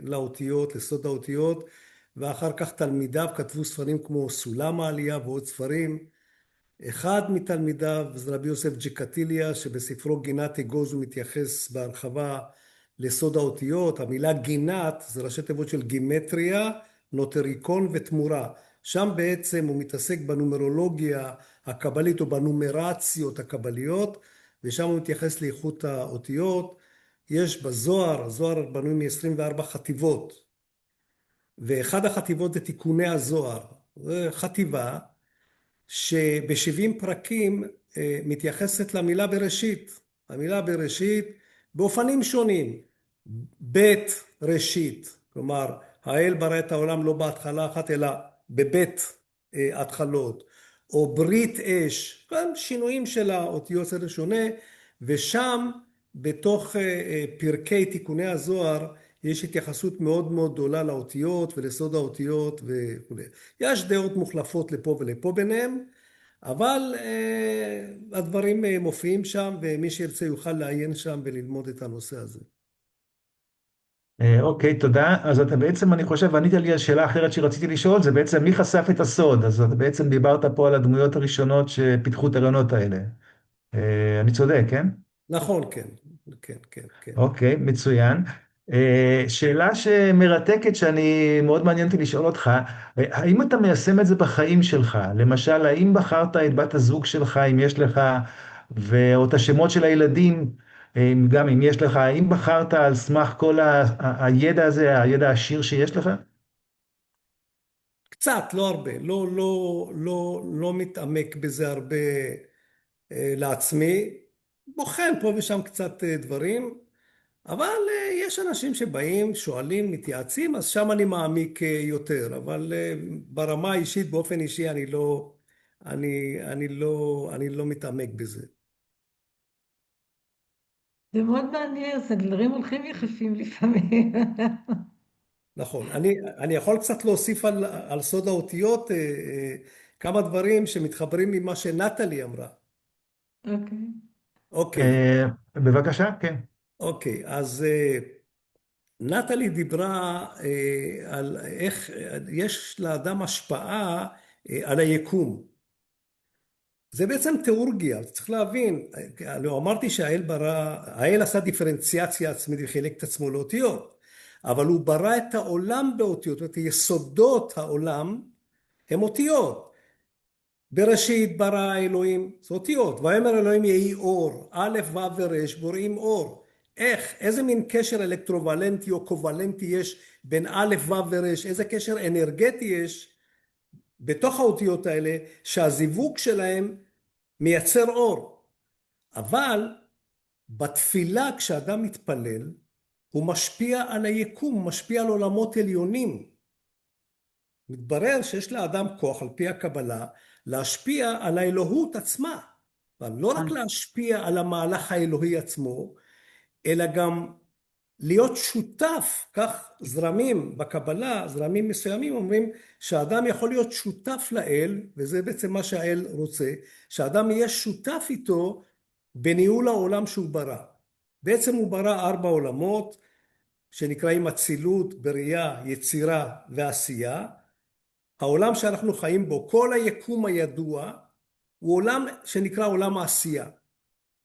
לאותיות, לסוד האותיות, ואחר כך תלמידיו כתבו ספרים כמו סולם העלייה ועוד ספרים. אחד מתלמידיו זה רבי יוסף ג'קטיליה, שבספרו גינת אגוז הוא מתייחס בהרחבה לסוד האותיות. המילה גינת זה ראשי תיבות של גימטריה, נוטריקון ותמורה. שם בעצם הוא מתעסק בנומרולוגיה הקבלית או בנומרציות הקבליות, ושם הוא מתייחס לאיכות האותיות. יש בזוהר, הזוהר בנוי מ-24 חטיבות, ואחד החטיבות זה תיקוני הזוהר. זה חטיבה שב-70 פרקים מתייחסת למילה בראשית. המילה בראשית באופנים שונים. בית ראשית, כלומר האל ברא את העולם לא בהתחלה אחת אלא בבית התחלות, או ברית אש, גם שינויים של האותיות סדר שונה, ושם בתוך פרקי תיקוני הזוהר יש התייחסות מאוד מאוד גדולה לאותיות ולסוד האותיות וכו'. יש דעות מוחלפות לפה ולפה ביניהם, אבל הדברים מופיעים שם, ומי שירצה יוכל לעיין שם וללמוד את הנושא הזה. אוקיי, תודה. אז אתה בעצם, אני חושב, ענית לי על שאלה אחרת שרציתי לשאול, זה בעצם מי חשף את הסוד? אז אתה בעצם דיברת פה על הדמויות הראשונות שפיתחו את הרעיונות האלה. אני צודק, כן? נכון, כן, כן, כן, כן. אוקיי, מצוין. שאלה שמרתקת שאני מאוד מעניין אותי לשאול אותך, האם אתה מיישם את זה בחיים שלך? למשל, האם בחרת את בת הזוג שלך, אם יש לך, או את השמות של הילדים, גם אם יש לך, האם בחרת על סמך כל הידע הזה, הידע העשיר שיש לך? קצת, לא הרבה, לא מתעמק בזה הרבה לעצמי, בוחן פה ושם קצת דברים, אבל יש אנשים שבאים, שואלים, מתייעצים, אז שם אני מעמיק יותר, אבל ברמה האישית, באופן אישי, אני לא מתעמק בזה. זה מאוד מעניין, הדברים הולכים יחפים לפעמים. נכון, אני יכול קצת להוסיף על סוד האותיות כמה דברים שמתחברים ממה שנטלי אמרה. אוקיי. אוקיי. בבקשה, כן. אוקיי, אז נטלי דיברה על איך יש לאדם השפעה על היקום. זה בעצם תיאורגיה, צריך להבין, לא אמרתי שהאל ברא, האל עשה דיפרנציאציה עצמית וחילק את עצמו לאותיות, אבל הוא ברא את העולם באותיות, זאת אומרת, יסודות העולם הם אותיות. בראשית ברא אלוהים, זה אותיות, ויאמר אלוהים יהי אור, א' ו' ור' בוראים אור. איך, איזה מין קשר אלקטרובלנטי או קובלנטי יש בין א' ו' ור', איזה קשר אנרגטי יש בתוך האותיות האלה, שהזיווג שלהם מייצר אור. אבל בתפילה כשאדם מתפלל, הוא משפיע על היקום, הוא משפיע על עולמות עליונים. מתברר שיש לאדם כוח, על פי הקבלה, להשפיע על האלוהות עצמה. לא רק להשפיע על המהלך האלוהי עצמו, אלא גם להיות שותף, כך זרמים בקבלה, זרמים מסוימים אומרים שהאדם יכול להיות שותף לאל, וזה בעצם מה שהאל רוצה, שהאדם יהיה שותף איתו בניהול העולם שהוא ברא. בעצם הוא ברא 4 עולמות, שנקראים אצילות, בריאה, יצירה ועשייה. העולם שאנחנו חיים בו, כל היקום הידוע, הוא עולם שנקרא עולם העשייה.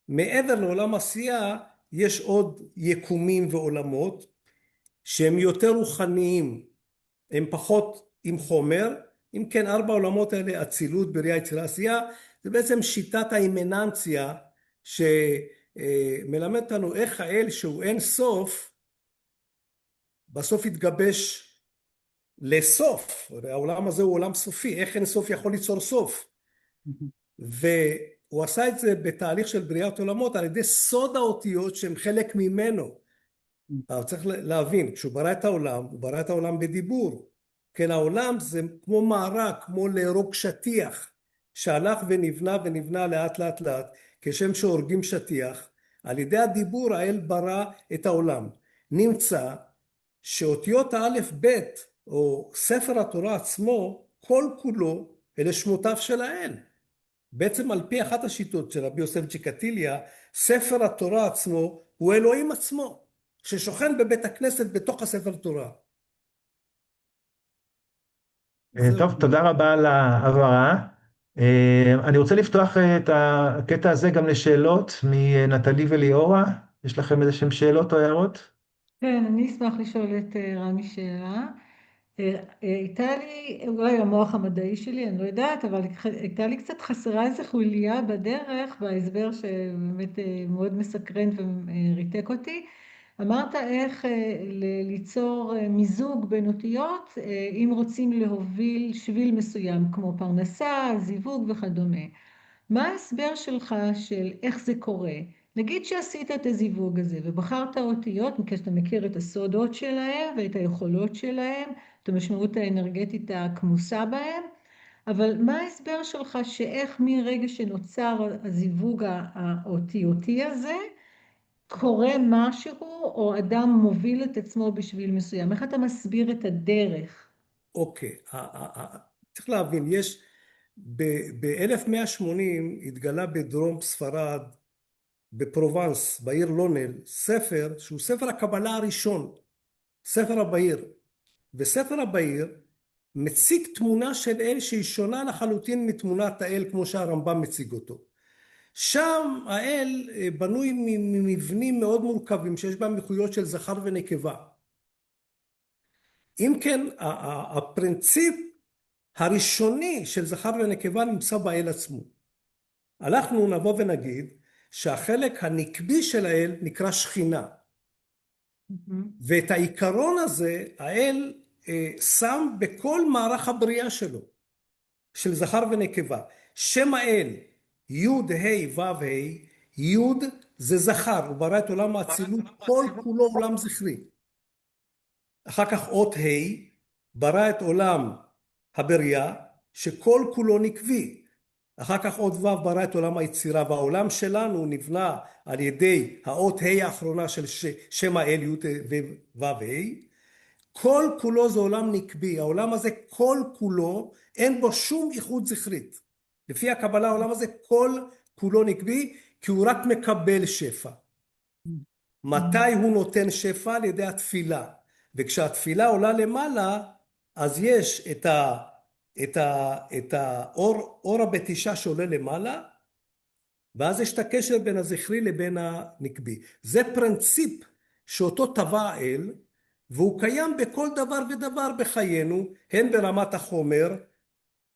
מעבר לעולם העשייה, יש עוד יקומים ועולמות, שהם יותר רוחניים, הם פחות עם חומר. אם כן, 4 העולמות האלה, אצילות, בריאה, יצירה, עשייה, זה בעצם שיטת האימננציה, שמלמד אותנו איך האל שהוא אין סוף, בסוף יתגבש לסוף. העולם הזה הוא עולם סופי, איך אין סוף יכול ליצור סוף? והוא עשה את זה בתהליך של בריאת עולמות על ידי סוד האותיות שהם חלק ממנו. אבל צריך להבין, כשהוא ברא את העולם, הוא ברא את העולם בדיבור. כן, העולם זה כמו מערה, כמו להרוג שטיח, שהלך ונבנה ונבנה לאט לאט לאט, כשם שהורגים שטיח. על ידי הדיבור האל ברא את העולם. נמצא שאותיות האלף בית, או ספר התורה עצמו, כל כולו אלה שמותיו של האל. בעצם על פי אחת השיטות של רבי יוסף צ'יקטיליה, ספר התורה עצמו הוא אלוהים עצמו, ששוכן בבית הכנסת בתוך הספר תורה. טוב, תודה רבה על ההבהרה. אני רוצה לפתוח את הקטע הזה גם לשאלות מנטלי וליאורה. יש לכם איזה שהם שאלות או הערות? כן, אני אשמח לשאול את רמי שאלה. הייתה לי, אולי המוח המדעי שלי, אני לא יודעת, אבל הייתה לי קצת חסרה איזו חוליה בדרך, בהסבר שבאמת מאוד מסקרן וריתק אותי. אמרת איך ליצור מיזוג בין אותיות, אם רוצים להוביל שביל מסוים, כמו פרנסה, זיווג וכדומה. מה ההסבר שלך של איך זה קורה? נגיד שעשית את הזיווג הזה ובחרת אותיות, מכך שאתה מכיר את הסודות שלהם ואת היכולות שלהם, את המשמעות האנרגטית הכמוסה בהם, אבל מה ההסבר שלך שאיך מרגע שנוצר הזיווג האותיותי הזה, קורה משהו או אדם מוביל את עצמו בשביל מסוים? איך אתה מסביר את הדרך? אוקיי, צריך להבין, יש ב-1180 התגלה בדרום ספרד, בפרובנס, בעיר לונל, ספר שהוא ספר הקבלה הראשון, ספר הבהיר. וספר הבהיר מציג תמונה של אל שהיא שונה לחלוטין מתמונת האל כמו שהרמב"ם מציג אותו. שם האל בנוי ממבנים מאוד מורכבים שיש בהם איכויות של זכר ונקבה. אם כן, הפרינציפ הראשוני של זכר ונקבה נמצא באל עצמו. אנחנו נבוא ונגיד שהחלק הנקבי של האל נקרא שכינה. ואת העיקרון הזה האל שם בכל מערך הבריאה שלו, של זכר ונקבה. שם האל, י' ה' ו' ה', י' זה זכר, הוא ברא את עולם האצילות, כל כולו עולם זכרי. אחר כך אות ה', ברא את עולם הבריאה, שכל כולו נקבי. אחר כך אות ו' ברא את עולם היצירה, והעולם שלנו נבנה על ידי האות ה' האחרונה של שם האל, י' ו' ה'. כל כולו זה עולם נקבי, העולם הזה כל כולו אין בו שום איכות זכרית. לפי הקבלה העולם הזה כל כולו נקבי, כי הוא רק מקבל שפע. מתי הוא נותן שפע? על ידי התפילה. וכשהתפילה עולה למעלה, אז יש את האור הבתישה שעולה למעלה, ואז יש את הקשר בין הזכרי לבין הנקבי. זה פרינציפ שאותו טבע האל, והוא קיים בכל דבר ודבר בחיינו, הן ברמת החומר,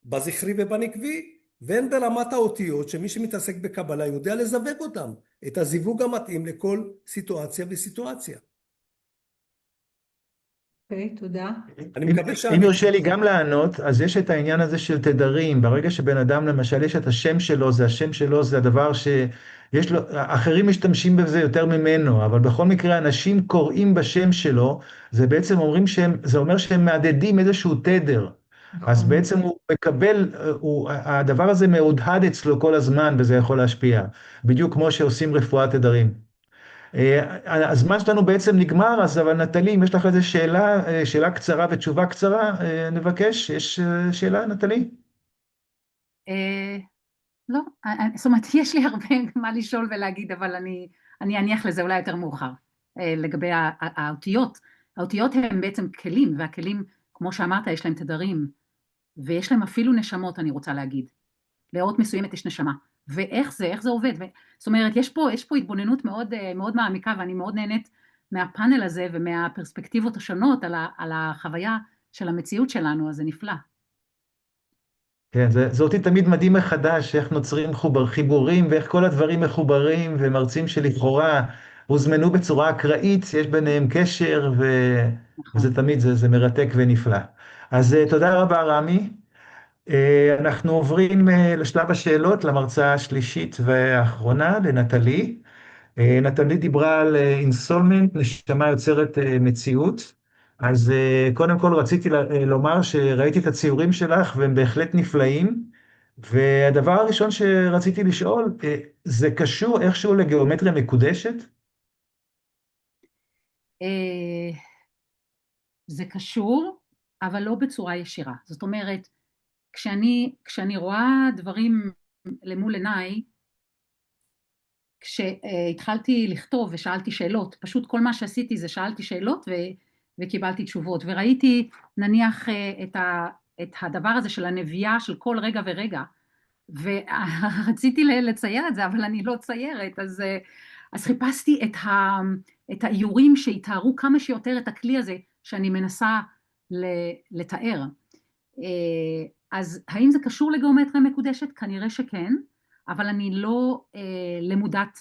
בזכרי ובנקבי, והן ברמת האותיות, שמי שמתעסק בקבלה יודע לזווג אותם, את הזיווג המתאים לכל סיטואציה וסיטואציה. אוקיי, תודה. אני מקווה אם יורשה לי גם לענות, אז יש את העניין הזה של תדרים. ברגע שבן אדם למשל יש את השם שלו, זה הדבר שיש לו, אחרים משתמשים בזה יותר ממנו, אבל בכל מקרה אנשים קוראים בשם שלו, זה בעצם זה אומר שהם מעדדים איזשהו תדר. אז בעצם הוא מקבל, הדבר הזה מהודהד אצלו כל הזמן, וזה יכול להשפיע, בדיוק כמו שעושים רפואת תדרים. הזמן שלנו בעצם נגמר, אבל נטלי, אם יש לך איזו שאלה קצרה ותשובה קצרה, נבקש. יש שאלה, נטלי? לא, זאת אומרת, יש לי הרבה מה לשאול ולהגיד, אבל אני אניח לזה אולי יותר מאוחר. לגבי האותיות, האותיות הן בעצם כלים, והכלים, כמו שאמרת, יש להם תדרים, ויש להם אפילו נשמות, אני רוצה להגיד. לאות מסוימת יש נשמה. ואיך זה עובד? זאת אומרת, יש פה התבוננות מאוד, מאוד מעמיקה, ואני מאוד נהנית מהפאנל הזה ומהפרספקטיבות השונות על החוויה של המציאות שלנו, אז זה נפלא. כן, זה אותי תמיד מדהים מחדש, איך נוצרים חיבורים, ואיך כל הדברים מחוברים, ומרצים שלכאורה הוזמנו בצורה אקראית, יש ביניהם קשר, וזה תמיד, זה מרתק ונפלא. אז תודה רבה, רמי. אנחנו עוברים לשלב השאלות, למרצה השלישית והאחרונה, לנטלי. נטלי דיברה על אינסולמנט, נשמה יוצרת מציאות. אז קודם כל רציתי לומר שראיתי את הציורים שלך והם בהחלט נפלאים. והדבר הראשון שרציתי לשאול, זה קשור איכשהו לגיאומטריה מקודשת? זה קשור, אבל לא בצורה ישירה. זאת אומרת, כשאני רואה דברים למול עיניי, כשהתחלתי לכתוב ושאלתי שאלות, פשוט כל מה שעשיתי זה שאלתי שאלות וקיבלתי תשובות, וראיתי נניח את הדבר הזה של הנביאה של כל רגע ורגע, ורציתי לצייר את זה, אבל אני לא ציירת, אז חיפשתי את האיורים שיתארו כמה שיותר את הכלי הזה שאני מנסה לתאר. אז האם זה קשור לגיאומטריה מקודשת? כנראה שכן, אבל אני לא למודת,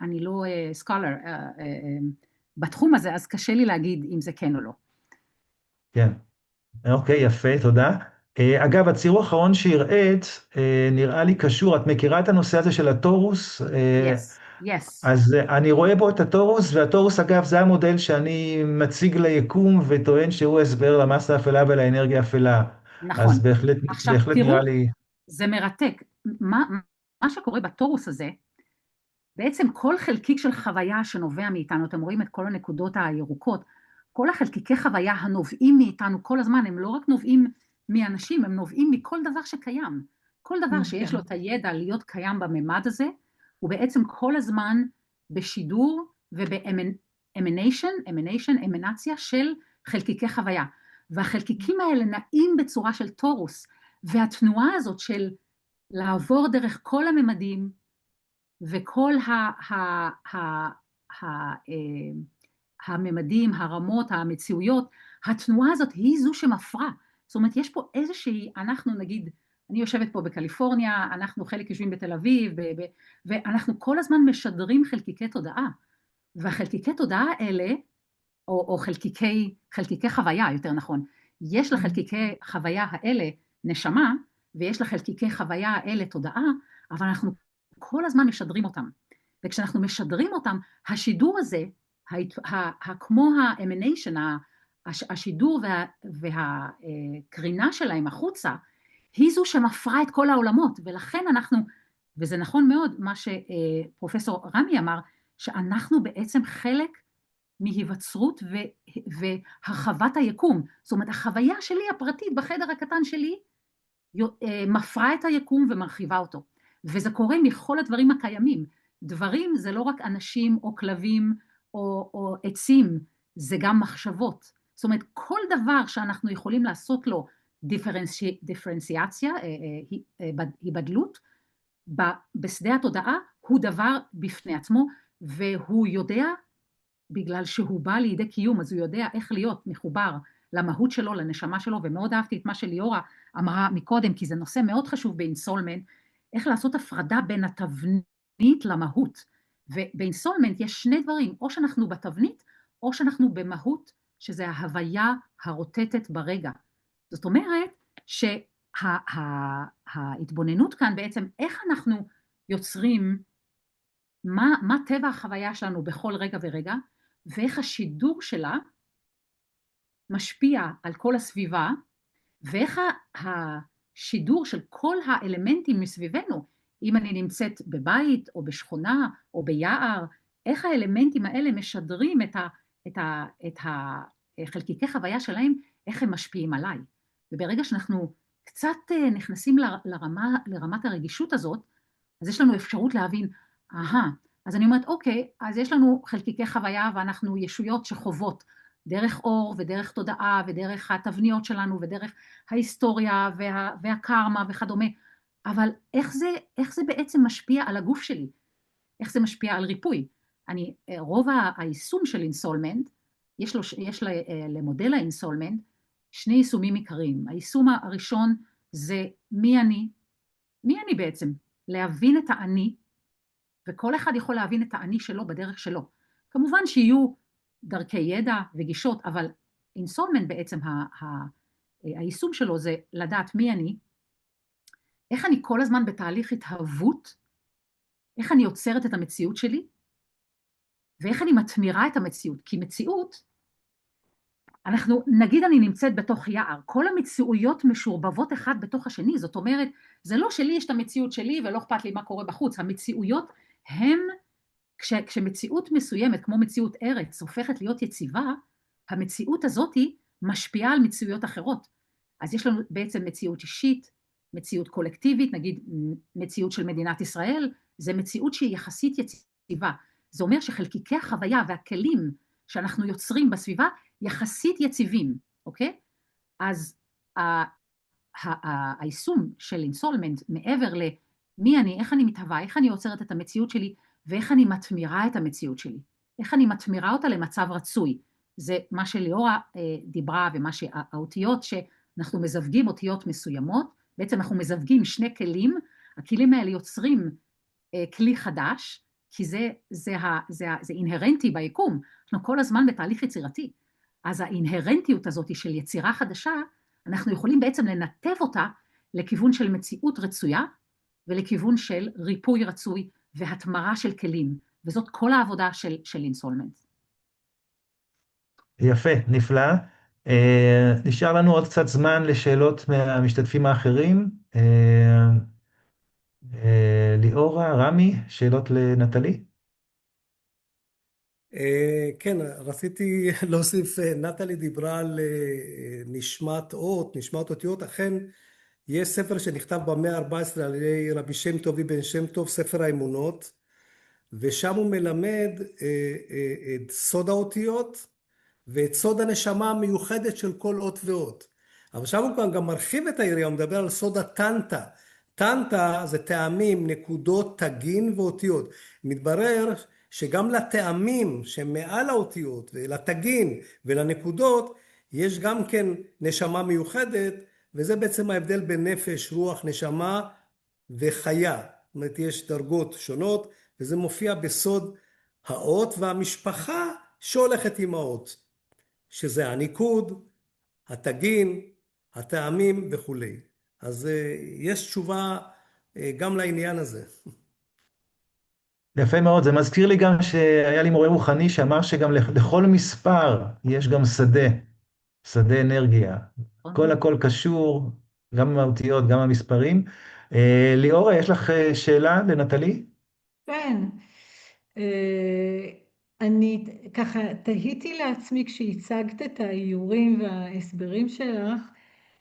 אני לא סקולר בתחום הזה, אז קשה לי להגיד אם זה כן או לא. כן, אוקיי, יפה, תודה. אגב, הציור האחרון שהראית, נראה לי קשור, את מכירה את הנושא הזה של הטורוס? Yes. אז אני רואה בו את הטורוס, והטורוס אגב זה המודל שאני מציג ליקום וטוען שהוא הסבר למסה האפלה ולאנרגיה האפלה. נכון. אז בהחלט נראה לי... זה מרתק. מה שקורה בטורוס הזה, בעצם כל חלקיק של חוויה שנובע מאיתנו, אתם רואים את כל הנקודות הירוקות, כל החלקיקי חוויה הנובעים מאיתנו כל הזמן, הם לא רק נובעים מאנשים, הם נובעים מכל דבר שקיים. כל דבר שיש לו את הידע להיות קיים בממד הזה, הוא בעצם כל הזמן בשידור אמנציה של חלקיקי חוויה. והחלקיקים האלה נעים בצורה של טורוס, והתנועה הזאת של לעבור דרך כל הממדים, וכל הממדים, הרמות, המציאויות, התנועה הזאת היא זו שמפרה. זאת אומרת, יש פה איזושהי, אנחנו נגיד, אני יושבת פה בקליפורניה, אנחנו חלק יושבים בתל אביב, ואנחנו כל הזמן משדרים חלקיקי תודעה, והחלקיקי תודעה האלה, או חלקיקי חוויה, יותר נכון, יש לחלקיקי חוויה האלה נשמה, ויש לחלקיקי חוויה האלה תודעה, אבל אנחנו כל הזמן משדרים אותם. וכשאנחנו משדרים אותם, השידור הזה, כמו האמניישן, השידור והקרינה שלהם החוצה, היא זו שמפרה את כל העולמות, ולכן אנחנו, וזה נכון מאוד מה שפרופסור רמי אמר, שאנחנו בעצם חלק מהיווצרות והרחבת היקום. זאת אומרת, החוויה שלי הפרטית בחדר הקטן שלי, מפרה את היקום ומרחיבה אותו. וזה קורה מכל הדברים הקיימים. דברים זה לא רק אנשים או כלבים או עצים, זה גם מחשבות. זאת אומרת, כל דבר שאנחנו יכולים לעשות לו דיפרנציאציה, היבדלות, בשדה התודעה הוא דבר בפני עצמו, והוא יודע בגלל שהוא בא לידי קיום, אז הוא יודע איך להיות מחובר למהות שלו, לנשמה שלו, ומאוד אהבתי את מה שליאורה אמרה מקודם, כי זה נושא מאוד חשוב באינסולמנט, איך לעשות הפרדה בין התבנית למהות. ובאינסולמנט יש שני דברים, או שאנחנו בתבנית, או שאנחנו במהות, שזה ההוויה הרוטטת ברגע. זאת אומרת שההתבוננות כאן בעצם, איך אנחנו יוצרים, מה טבע החוויה שלנו בכל רגע ורגע, ואיך השידור שלה משפיע על כל הסביבה, ואיך השידור של כל האלמנטים מסביבנו, אם אני נמצאת בבית או בשכונה או ביער, איך האלמנטים האלה משדרים את החלקיקי חוויה שלהם, איך הם משפיעים עליי. וברגע שאנחנו קצת נכנסים לרמת הרגישות הזאת, אז יש לנו אפשרות להבין, אז אני אומרת, אוקיי, אז יש לנו חלקיקי חוויה ואנחנו ישויות שחוות דרך אור ודרך תודעה ודרך התבניות שלנו ודרך ההיסטוריה והקרמה וכדומה, אבל איך זה בעצם משפיע על הגוף שלי? איך זה משפיע על ריפוי? רוב היישום של אינסולמנט, יש למודל האינסולמנט שני יישומים עיקריים. היישום הראשון זה מי אני בעצם? להבין את האני, וכל אחד יכול להבין את האני שלו בדרך שלו. כמובן שיהיו דרכי ידע וגישות, אבל אינסולמנט בעצם היישום שלו זה לדעת מי אני, איך אני כל הזמן בתהליך התהוות, איך אני יוצרת את המציאות שלי, ואיך אני מתמירה את המציאות, כי מציאות, נגיד אני נמצאת בתוך יער, כל המציאויות משורבבות אחד בתוך השני, זאת אומרת, זה לא שלי יש את המציאות שלי ולא אכפת לי מה קורה בחוץ, המציאויות הם, כשמציאות מסוימת, כמו מציאות ארץ, הופכת להיות יציבה, המציאות הזאת משפיעה על מציאויות אחרות. אז יש לנו בעצם מציאות אישית, מציאות קולקטיבית, נגיד מציאות של מדינת ישראל, זה מציאות שהיא יחסית יציבה. זה אומר שחלקיקי החוויה והכלים שאנחנו יוצרים בסביבה, יחסית יציבים, אוקיי? אז היישום של אינסולמנט מעבר למי אני, איך אני מתהווה, איך אני יוצרת את המציאות שלי, ואיך אני מתמירה את המציאות שלי, איך אני מתמירה אותה למצב רצוי. זה מה שליאורה דיברה, ומה שהאותיות שאנחנו מזווגים אותיות מסוימות, בעצם אנחנו מזווגים שני כלים, הכלים האלה יוצרים כלי חדש, כי זה אינהרנטי ביקום, אנחנו כל הזמן בתהליך יצירתי, אז האינהרנטיות הזאת של יצירה חדשה, אנחנו יכולים בעצם לנתב אותה לכיוון של מציאות רצויה, ולכיוון של ריפוי רצוי והתמרה של כלים, וזאת כל העבודה של אינסולמנט. יפה, נפלא. נשאר לנו עוד קצת זמן לשאלות מהמשתתפים האחרים. ליאורה, רמי, שאלות לנטלי? כן, רציתי להוסיף, נטלי דיברה על נשמת אותיות, אכן יש ספר שנכתב במאה ה-14 על ידי רבי שם טוב אבן שם טוב, ספר האמונות, ושם הוא מלמד את סוד האותיות ואת סוד הנשמה המיוחדת של כל אות ואות. אבל שם הוא גם מרחיב את היריעה, הוא מדבר על סוד הטנטה. טנטה זה טעמים, נקודות, תגין ואותיות. מתברר שגם לטעמים שמעל האותיות ולתגין ולנקודות יש גם כן נשמה מיוחדת, וזה בעצם ההבדל בין נפש, רוח, נשמה וחיה. זאת אומרת, יש דרגות שונות, וזה מופיע בסוד האות והמשפחה שהולכת עם האות, שזה הניקוד, התגין, הטעמים וכו'. אז יש תשובה גם לעניין הזה. יפה מאוד, זה מזכיר לי גם שהיה לי מורה רוחני שאמר שגם לכל מספר יש גם שדה אנרגיה. הכל קשור, גם האותיות, גם המספרים. ליאורה, יש לך שאלה לנטלי? כן. אני ככה תהיתי לעצמי כשהצגת את האיורים וההסברים שלך,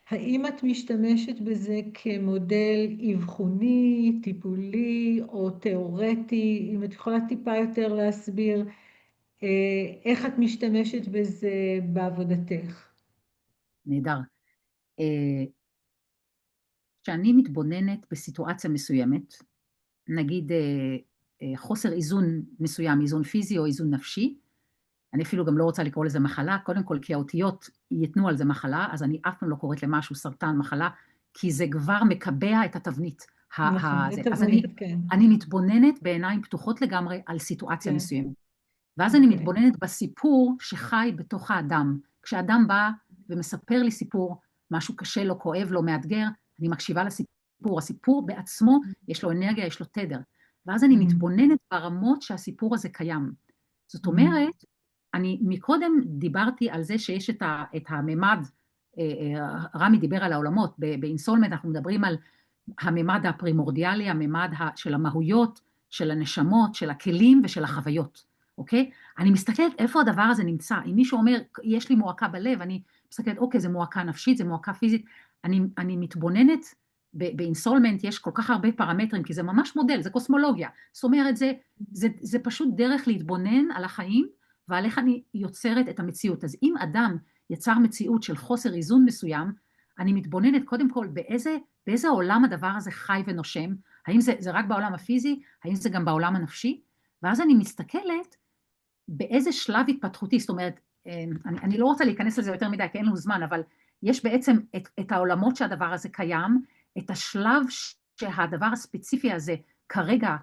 האם את משתמשת בזה כמודל אבחוני, טיפולי או תיאורטי? אם את יכולה טיפה יותר להסביר איך את משתמשת בזה בעבודתך? נהדר. כשאני מתבוננת בסיטואציה מסוימת, נגיד חוסר איזון מסוים, איזון פיזי או איזון נפשי, אני אפילו גם לא רוצה לקרוא לזה מחלה, קודם כל כי האותיות ייתנו על זה מחלה, אז אני אף פעם לא קוראת למשהו סרטן מחלה, כי זה כבר מקבע את התבנית. נכון, זה. את אז תבנית, כן. אני מתבוננת בעיניים פתוחות לגמרי על סיטואציה כן. מסוימת. ואז אני אוקיי. מתבוננת בסיפור שחי בתוך האדם. כשאדם בא ומספר לי סיפור, משהו קשה לו, כואב לו, מאתגר, אני מקשיבה לסיפור. הסיפור בעצמו, יש לו אנרגיה, יש לו תדר. ואז אני מתבוננת ברמות שהסיפור הזה קיים. זאת אומרת, אני מקודם דיברתי על זה שיש את הממד, רמי דיבר על העולמות, באינסולמנט אנחנו מדברים על הממד הפרימורדיאלי, הממד של המהויות, של הנשמות, של הכלים ושל החוויות, אוקיי? אני מסתכלת איפה הדבר הזה נמצא. אם מישהו אומר, יש לי מועקה בלב, אני מסתכלת, אוקיי, זה מועקה נפשית, זה מועקה פיזית, אני מתבוננת, באינסולמנט יש כל כך הרבה פרמטרים, כי זה ממש מודל, זה קוסמולוגיה. זאת אומרת, זה פשוט דרך להתבונן על החיים, ועל איך אני יוצרת את המציאות. אז אם אדם יצר מציאות של חוסר איזון מסוים, אני מתבוננת קודם כל באיזה עולם הדבר הזה חי ונושם, האם זה רק בעולם הפיזי, האם זה גם בעולם הנפשי, ואז אני מסתכלת באיזה שלב התפתחותי, זאת אומרת, אני לא רוצה להיכנס לזה יותר מדי, כי אין לנו זמן, אבל יש בעצם את העולמות שהדבר הזה קיים, את השלב שהדבר הספציפי הזה כרגע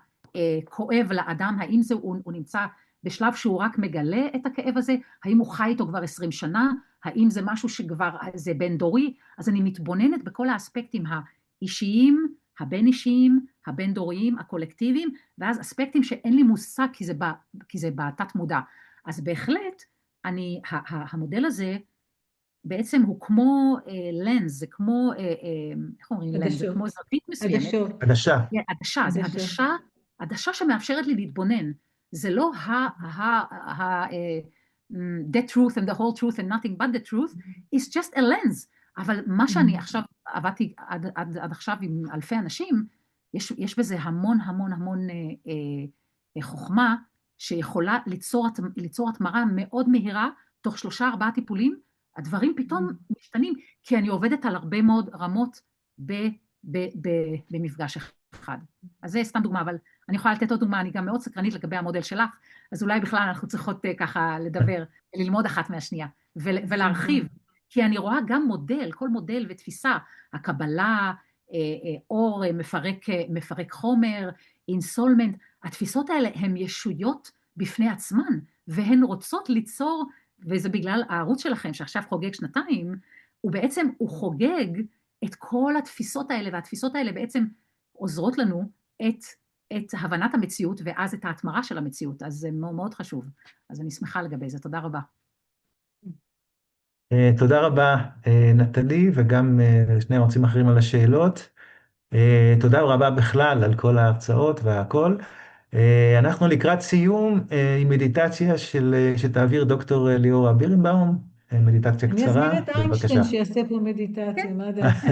כואב לאדם, האם הוא נמצא בשלב שהוא רק מגלה את הכאב הזה, האם הוא חי איתו כבר 20 שנה, האם זה משהו שכבר זה בין דורי, אז אני מתבוננת בכל האספקטים האישיים, הבין אישיים, הבין דוריים, הקולקטיביים, ואז אספקטים שאין לי מושג כי זה בתת מודע. אז בהחלט, המודל הזה בעצם הוא כמו לנז, זה כמו, איך אומרים לנז? זה כמו זווית מסוימת. עדשות. עדשה. עדשה, זה עדשה שמאפשרת לי להתבונן. זה לא the truth and the whole truth and nothing but the truth, it's just a lens. אבל מה שאני עכשיו עבדתי עד עכשיו עם אלפי אנשים, יש בזה המון המון המון חוכמה, שיכולה ליצור התמרה מאוד מהירה, תוך 3-4 טיפולים, הדברים פתאום משתנים, כי אני עובדת על הרבה מאוד רמות במפגש אחד. אז זה סתם דוגמה, אבל אני יכולה לתת עוד דוגמה, אני גם מאוד סקרנית לגבי המודל שלך, אז אולי בכלל אנחנו צריכות ככה לדבר, ללמוד אחת מהשנייה, ולהרחיב, כי אני רואה גם מודל, כל מודל ותפיסה, הקבלה, אור מפרק חומר, אינסולמנט, התפיסות האלה הן ישויות בפני עצמן, והן רוצות ליצור, וזה בגלל הערוץ שלכם שעכשיו חוגג 2, הוא חוגג את כל התפיסות האלה, והתפיסות האלה בעצם עוזרות לנו את הבנת המציאות, ואז את ההתמרה של המציאות, אז זה מאוד מאוד חשוב. אז אני שמחה לגבי זה, תודה רבה. תודה רבה, נטלי, וגם לשני מרצים אחרים על השאלות. תודה רבה בכלל על כל ההרצאות והכל. אנחנו לקראת סיום עם מדיטציה שתעביר דוקטור ליאורה בירנבאום, מדיטציה קצרה. אני אזמין את איינשטיין שיעשה פה מדיטציה, מה דעתך?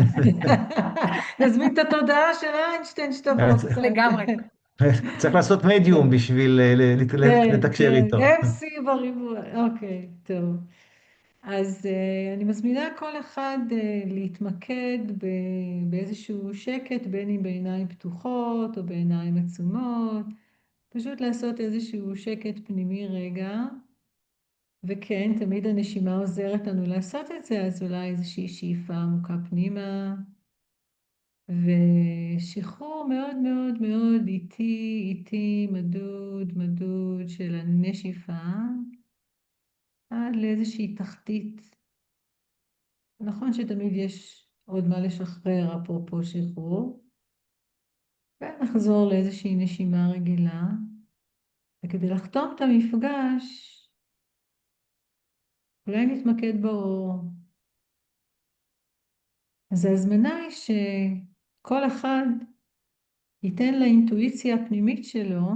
נזמין את התודעה של איינשטיין שתבוא קצת. לגמרי. צריך לעשות מדיום בשביל לתקשר איתו. FC בריבוע, אוקיי, טוב. אז אני מזמינה כל אחד להתמקד באיזשהו שקט, בין אם בעיניים פתוחות או בעיניים עצומות, פשוט לעשות איזשהו שקט פנימי רגע, וכן, תמיד הנשימה עוזרת לנו לעשות את זה, אז אולי איזושהי שאיפה עמוקה פנימה, ושחרור מאוד מאוד מאוד איטי, מדוד של הנשיפה, עד לאיזושהי תחתית. נכון שתמיד יש עוד מה לשחרר אפרופו שחרור, ונחזור לאיזושהי נשימה רגילה, וכדי לחתום את המפגש, אולי נתמקד באור. אז ההזמנה היא שכל אחד ייתן לאינטואיציה הפנימית שלו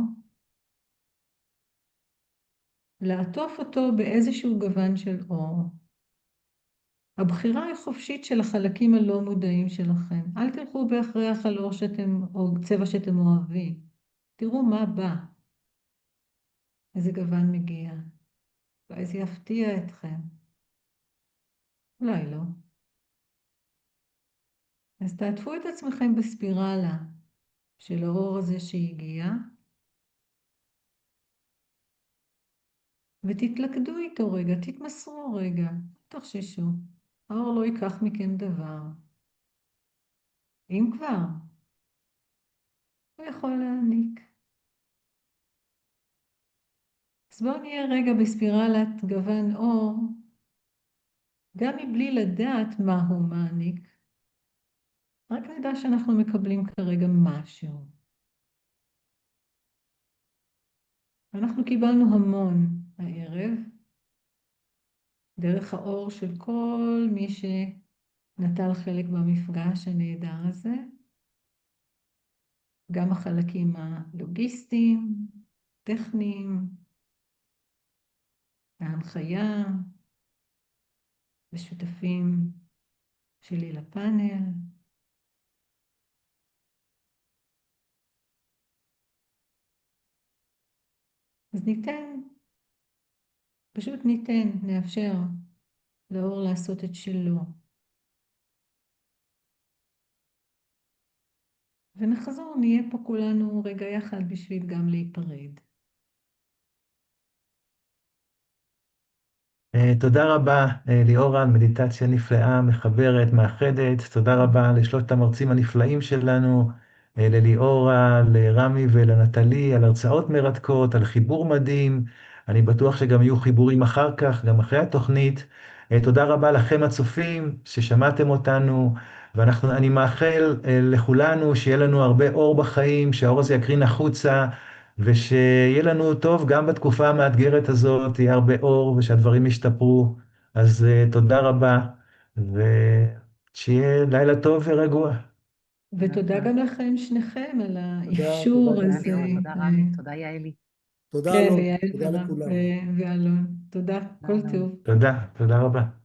לעטוף אותו באיזשהו גוון של אור. הבחירה היא חופשית של החלקים הלא מודעים שלכם. אל תלכו בהכרח על אור או צבע שאתם אוהבים. תראו מה בא. איזה גוון מגיע. אולי זה יפתיע אתכם. אולי לא. אז תעטפו את עצמכם בספירלה של האור הזה שהגיע, ותתלכדו איתו רגע, תתמסרו רגע, אל תחששו. האור לא ייקח מכם דבר. אם כבר, הוא יכול להעניק. אז בואו נהיה רגע בספירלת גוון אור, גם מבלי לדעת מה הוא מעניק, רק נדע שאנחנו מקבלים כרגע משהו. אנחנו קיבלנו המון הערב, דרך האור של כל מי שנטל חלק במפגש הנהדר הזה, גם החלקים הלוגיסטיים, טכניים, ההנחיה, ושותפים שלי לפאנל. אז פשוט נאפשר לאור לעשות את שלו. ונחזור, נהיה פה כולנו רגע יחד בשביל גם להיפרד. תודה רבה, ליאורה, על מדיטציה נפלאה, מחברת, מאחדת. תודה רבה לשלושת המרצים הנפלאים שלנו, לליאורה, לרמי ולנטלי, על הרצאות מרתקות, על חיבור מדהים. אני בטוח שגם יהיו חיבורים אחר כך, גם אחרי התוכנית. תודה רבה לכם הצופים ששמעתם אותנו, ואני מאחל לכולנו שיהיה לנו הרבה אור בחיים, שהאור הזה יקרין החוצה, ושיהיה לנו טוב גם בתקופה המאתגרת הזאת, יהיה הרבה אור ושהדברים ישתפרו. אז תודה רבה, ושיהיה לילה טוב ורגוע. ותודה גם לכם שניכם על האפשור תודה, הזה. תודה ליאור, תודה רמי, תודה יעלי. תודה כן, אלון, ליעל תודה לכולם. ואלון. תודה, כל טוב. תודה רבה.